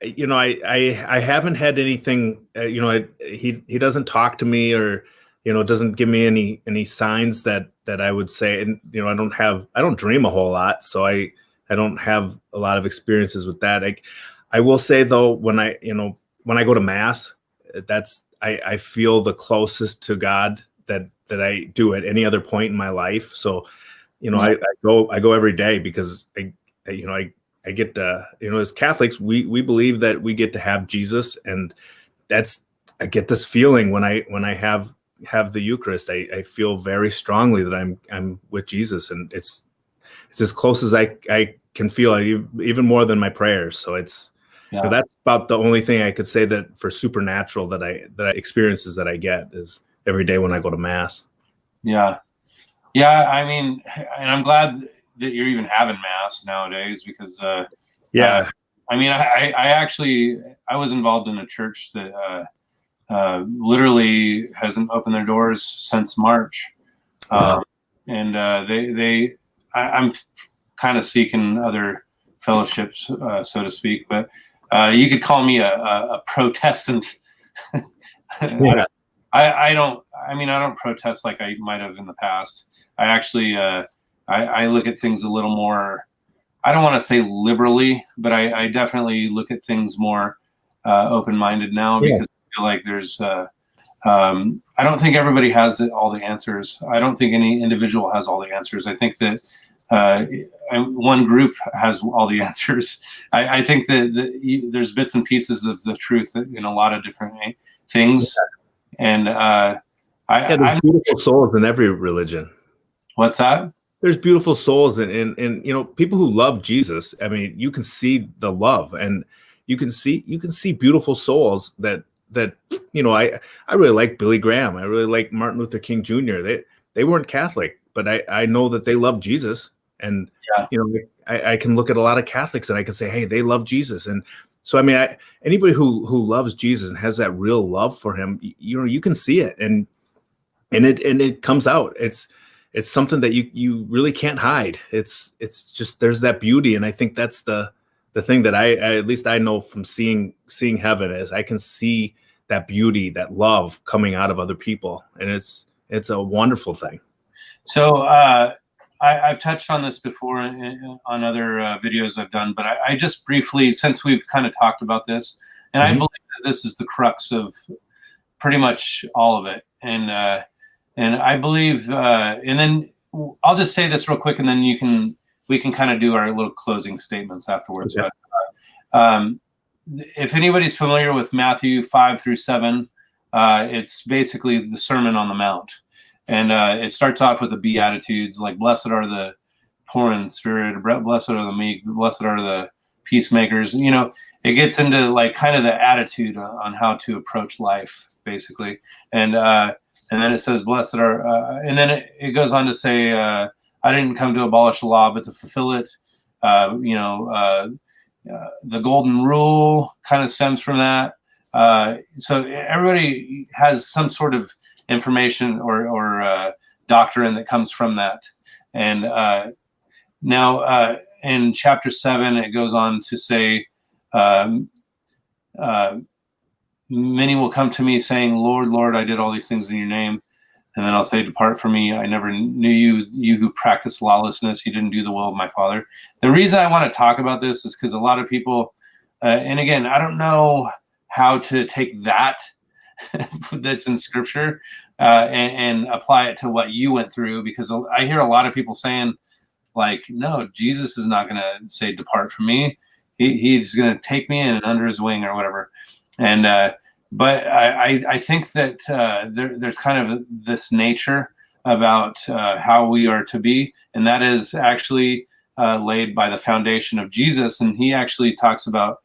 you know, I haven't had anything. You know, he doesn't talk to me, or, you know, doesn't give me any signs that I would say. And, you know, I don't dream a whole lot, so I don't have a lot of experiences with that. I will say though, when I go to mass, I feel the closest to God that I do at any other point in my life. So, you know, I go every day because I get to, you know, as Catholics, we believe that we get to have Jesus, and I get this feeling when I have the Eucharist. I feel very strongly that I'm with Jesus, and it's as close as I can feel, even more than my prayers. So you know, that's about the only thing I could say that for supernatural that I experiences that I get is every day when I go to mass. Yeah. I mean, and I'm glad that you're even having mass nowadays, because I mean, I was involved in a church that literally hasn't opened their doors since March. And I'm kind of seeking other fellowships, so to speak, but you could call me a Protestant. I don't protest like I might have in the past. I actually, I look at things a little more, I don't want to say liberally, but I definitely look at things more open-minded now, because I feel like there's, I don't think everybody has all the answers. I don't think any individual has all the answers. I think that one group has all the answers. I think that there's bits and pieces of the truth in a lot of different things. And there's beautiful souls in every religion. What's that? There's beautiful souls in you know, people who love Jesus. I mean, you can see the love, and you can see beautiful souls that you know, I really like Billy Graham. I really like Martin Luther King Jr. They weren't Catholic, but I know that they love Jesus. And you know, I can look at a lot of Catholics and I can say, hey, they love Jesus. And so, I mean, anybody who loves Jesus and has that real love for him, you know, you can see it, and it comes out. It's something that you really can't hide. It's just, there's that beauty. And I think that's the thing that I at least I know from seeing heaven, is I can see that beauty, that love coming out of other people. And it's a wonderful thing. So I've touched on this before on other videos I've done, but I just briefly, since we've kind of talked about this, and I believe that this is the crux of pretty much all of it. And I believe, and then I'll just say this real quick, and then we can kind of do our little closing statements afterwards. Okay. But if anybody's familiar with Matthew 5-7, it's basically the Sermon on the Mount. And it starts off with the Beatitudes, like, blessed are the poor in spirit, blessed are the meek, blessed are the peacemakers. You know, it gets into like kind of the attitude on how to approach life, basically. And then it says, blessed are, and then it goes on to say, I didn't come to abolish the law, but to fulfill it. You know, the golden rule kind of stems from that. so everybody has some sort of information or doctrine that comes from that. And now in chapter 7, it goes on to say, many will come to me saying, Lord, Lord, I did all these things in your name. And then I'll say, depart from me. I never knew you, you who practice lawlessness. You didn't do the will of my Father. The reason I want to talk about this is because a lot of people, and again, I don't know how to take that that's in scripture and apply it to what you went through, because I hear a lot of people saying, like, no, Jesus is not going to say, depart from me. He's going to take me in under his wing or whatever. And but I think that there's kind of this nature about how we are to be, and that is actually laid by the foundation of Jesus. And he actually talks about,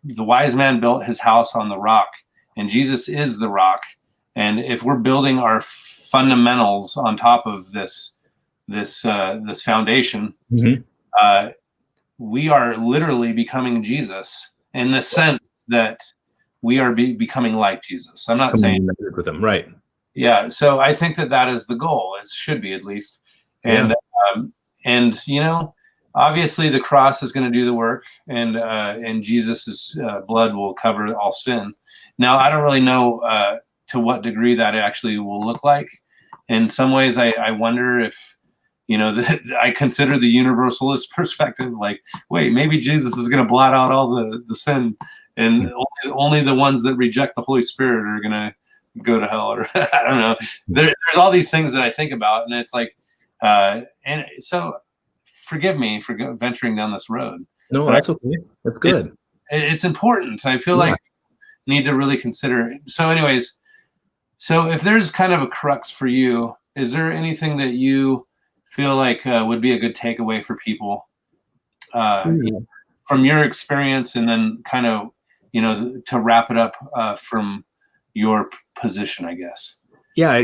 the wise man built his house on the rock, and Jesus is the rock. And if we're building our fundamentals on top of this foundation, we are literally becoming Jesus, in the sense that we are becoming like Jesus. I'm not saying with him, right? Yeah. So I think that is the goal. It should be, at least. And obviously the cross is going to do the work, and Jesus's blood will cover all sin. Now, I don't really know to what degree that actually will look like. In some ways, I wonder if, I consider the universalist perspective, like, wait, maybe Jesus is going to blot out all the sin, and only the ones that reject the Holy Spirit are going to go to hell, or I don't know. There's all these things that I think about, and it's like, and so forgive me for venturing down this road. No, that's okay. That's good. It's important. I feel like we need to really consider it. So anyways, so if there's kind of a crux for you, is there anything that you feel like would be a good takeaway for people from your experience, and then kind of, to wrap it up from your position, I guess? Yeah,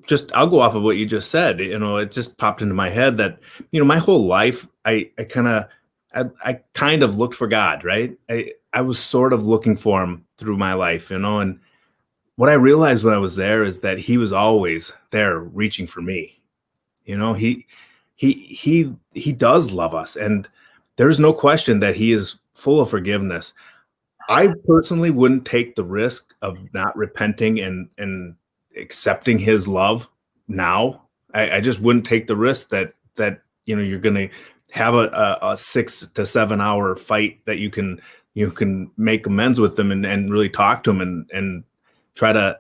just I'll go off of what you just said. It just popped into my head that, my whole life, I kind of looked for God, right? I was sort of looking for him through my life, and what I realized when I was there is that he was always there reaching for me. He does love us, and there's no question that he is full of forgiveness. I personally wouldn't take the risk of not repenting and accepting his love now. I just wouldn't take the risk that you're going to have a 6 to 7 hour fight that you can make amends with them and really talk to him and try to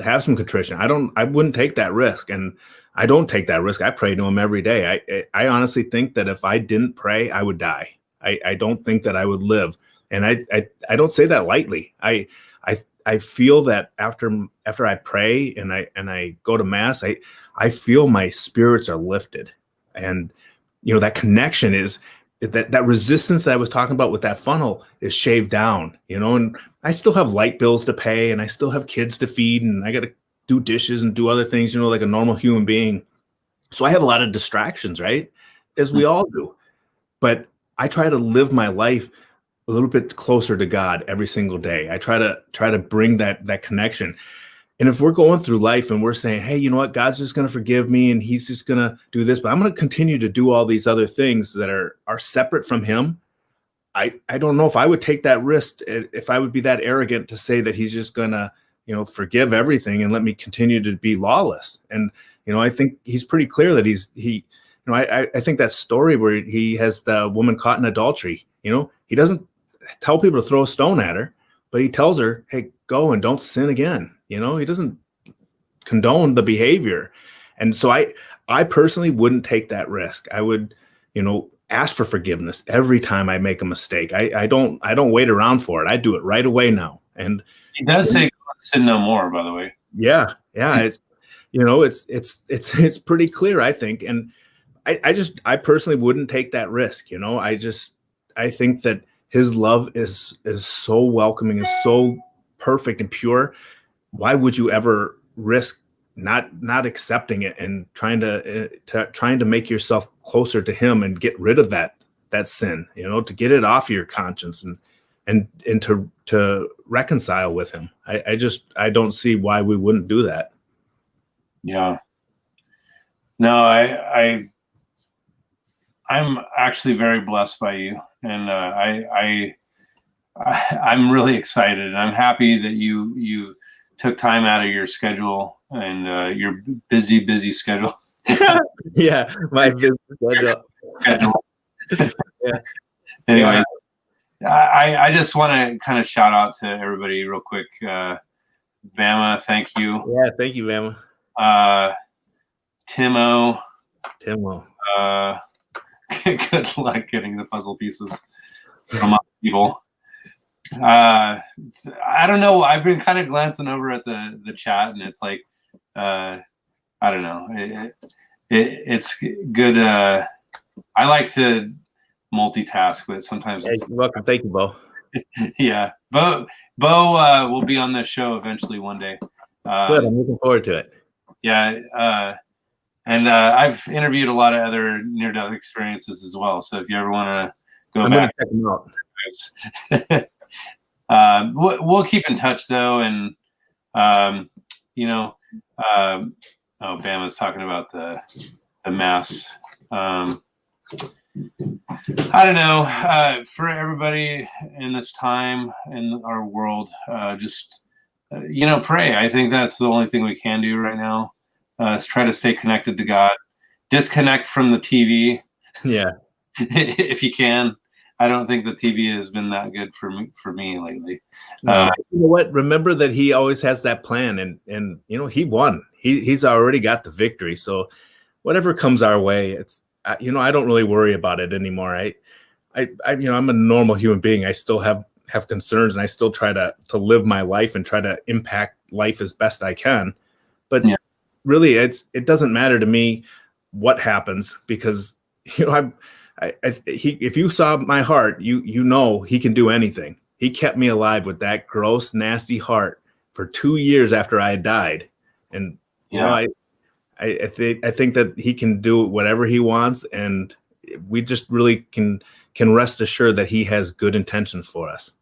have some contrition. I wouldn't take that risk, and I don't take that risk. I pray to him every day. I honestly think that if I didn't pray, I would die. I don't think that I would live. And I don't say that lightly. I feel that after I pray and I go to mass, I feel my spirits are lifted. And, that connection is that resistance that I was talking about with that funnel is shaved down, and I still have light bills to pay, and I still have kids to feed, and I got to do dishes and do other things, like a normal human being. So I have a lot of distractions, right? As we all do. But I try to live my life a little bit closer to God every single day. I try to bring that connection. And if we're going through life and we're saying, hey, you know what, God's just going to forgive me and he's just going to do this, but I'm going to continue to do all these other things that are separate from him. I don't know if I would take that risk, if I would be that arrogant to say that he's just going to, forgive everything and let me continue to be lawless. And, I think he's pretty clear that I think that story where he has the woman caught in adultery, he doesn't tell people to throw a stone at her, but he tells her, hey, go and don't sin again. He doesn't condone the behavior. And so I personally wouldn't take that risk. I would, ask for forgiveness every time I make a mistake. I don't wait around for it. I do it right away now. And he does say sin no more, by the way. Yeah. It's, it's pretty clear, I think. And I personally wouldn't take that risk. I think that his love is so welcoming, is so perfect and pure. Why would you ever risk not accepting it and trying to make yourself closer to him and get rid of that sin, to get it off your conscience? And and to reconcile with him. I don't see why we wouldn't do that. Yeah. No, I'm actually very blessed by you, and I'm really excited, and I'm happy that you took time out of your schedule and your busy schedule. Yeah, my busy schedule. Yeah. Anyways, I just want to kind of shout out to everybody real quick. Bama, thank you. Yeah, thank you, Bama. Timo. Good luck getting the puzzle pieces from other people. I don't know. I've been kind of glancing over at the chat, and it's like, I don't know. It's good. I like to multitask, but sometimes you're welcome. Thank you, Bo. Yeah, Bo will be on the show eventually one day. Good. I'm looking forward to it. Yeah. And I've interviewed a lot of other near-death experiences as well. So if you ever want to go back, check them out. We'll keep in touch though, and you know, oh, Bama's talking about the mass. I don't know. For everybody in this time in our world, just pray. I think that's the only thing we can do right now. Try to stay connected to God. Disconnect from the TV. Yeah. If you can. I don't think the TV has been that good for me lately. You know what? Remember that he always has that plan, and he won. He's already got the victory. So whatever comes our way, it's I don't really worry about it anymore. I'm a normal human being. I still have concerns, and I still try to live my life and try to impact life as best I can. But yeah. Really, it doesn't matter to me what happens, because if you saw my heart, you know he can do anything. He kept me alive with that gross, nasty heart for 2 years after I died, and I think that he can do whatever he wants, and we just really can rest assured that he has good intentions for us.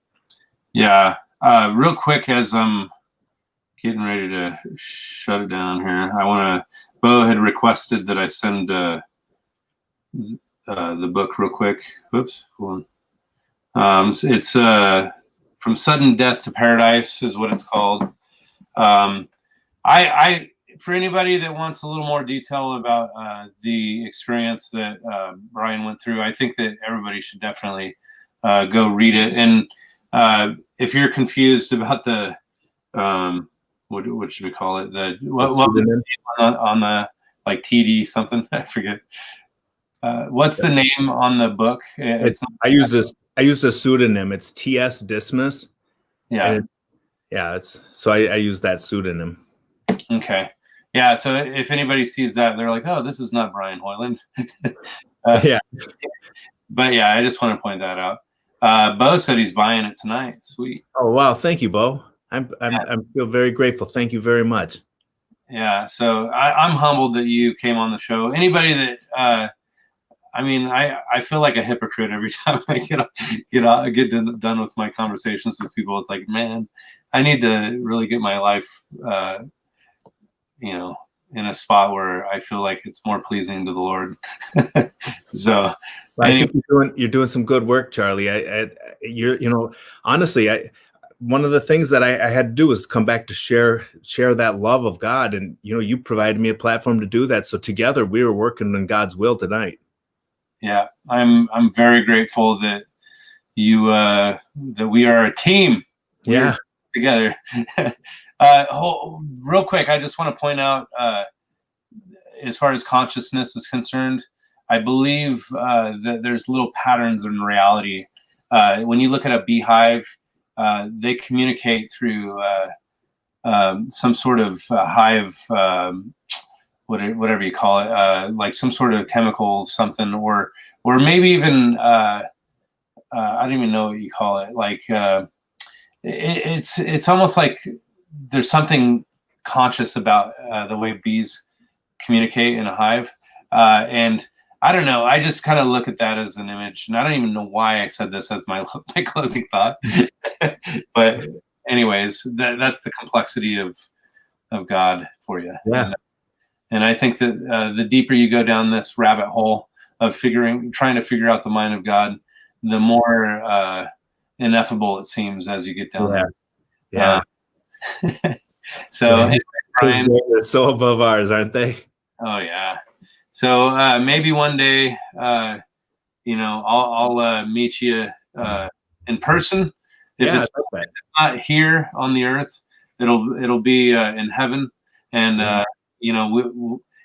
Yeah. Real quick, as getting ready to shut it down here, Bo had requested that I send the book real quick. Whoops, hold on. It's From Sudden Death to Paradise is what it's called. I for anybody that wants a little more detail about the experience that Brian went through, I think that everybody should definitely go read it. And if you're confused about the what should we call it? What on the like TD something? I forget. What's the name on the book? I use the pseudonym. It's T.S. Dismas. Yeah. I use that pseudonym. Okay. Yeah. So if anybody sees that, they're like, "Oh, this is not Brian Hoyland." Yeah. But yeah, I just want to point that out. Bo said he's buying it tonight. Sweet. Oh wow! Thank you, Bo. I feel very grateful. Thank you very much. Yeah. So I'm humbled that you came on the show. Anybody that I feel like a hypocrite every time I get done with my conversations with people. It's like, man, I need to really get my life, in a spot where I feel like it's more pleasing to the Lord. So, I think you're doing some good work, Charlie. Honestly, one of the things that I had to do was come back to share that love of God, and you provided me a platform to do that. So together we were working in God's will tonight. Yeah, I'm very grateful that that we are a team. Yeah, together. Real quick, I just want to point out, as far as consciousness is concerned, I believe that there's little patterns in reality. When you look at a beehive, they communicate through some sort of hive, whatever you call it, like some sort of chemical something, or maybe even I don't even know what you call it. Like it's almost like there's something conscious about the way bees communicate in a hive, and I don't know. I just kind of look at that as an image, and I don't even know why I said this as my closing thought. But anyways, that's the complexity of God for you. Yeah. And I think that the deeper you go down this rabbit hole of trying to figure out the mind of God, the more ineffable it seems as you get down there. Yeah. So anyway, Brian, they're so above ours, aren't they? Oh yeah. So maybe one day, I'll meet you in person. If it's not here on the earth, it'll be in heaven, and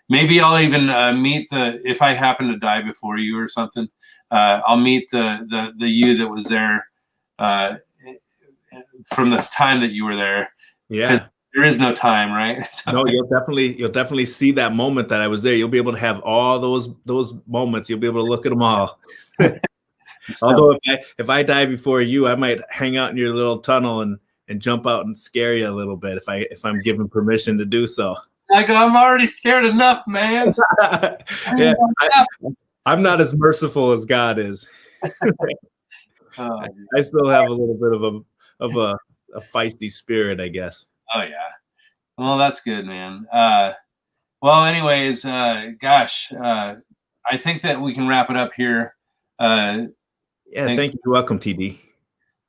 maybe I'll even meet if I happen to die before you or something. I'll meet the you that was there from the time that you were there. Yeah. There is no time, right? So, no, you'll definitely see that moment that I was there. You'll be able to have all those moments. You'll be able to look at them all. Although if I die before you, I might hang out in your little tunnel and jump out and scare you a little bit if I'm given permission to do so. I'm already scared enough, man. Yeah, I'm not as merciful as God is. I still have a little bit of a feisty spirit, I guess. Oh yeah. Well, that's good, man. Well, anyways, gosh, I think that we can wrap it up here. Thank you. You're welcome, TD.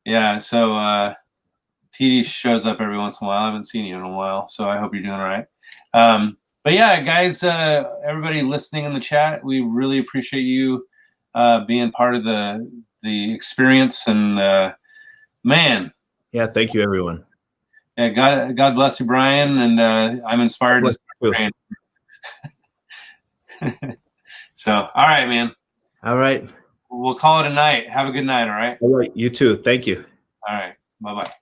Yeah, so TD shows up every once in a while. I haven't seen you in a while, so I hope you're doing all right. But yeah, guys, everybody listening in the chat, we really appreciate you being part of the experience. And man. Yeah, thank you, everyone. Yeah, God bless you, Brian, and I'm inspired to start praying. So, all right, man. All right. We'll call it a night. Have a good night, all right? All right, you too. Thank you. All right. Bye-bye.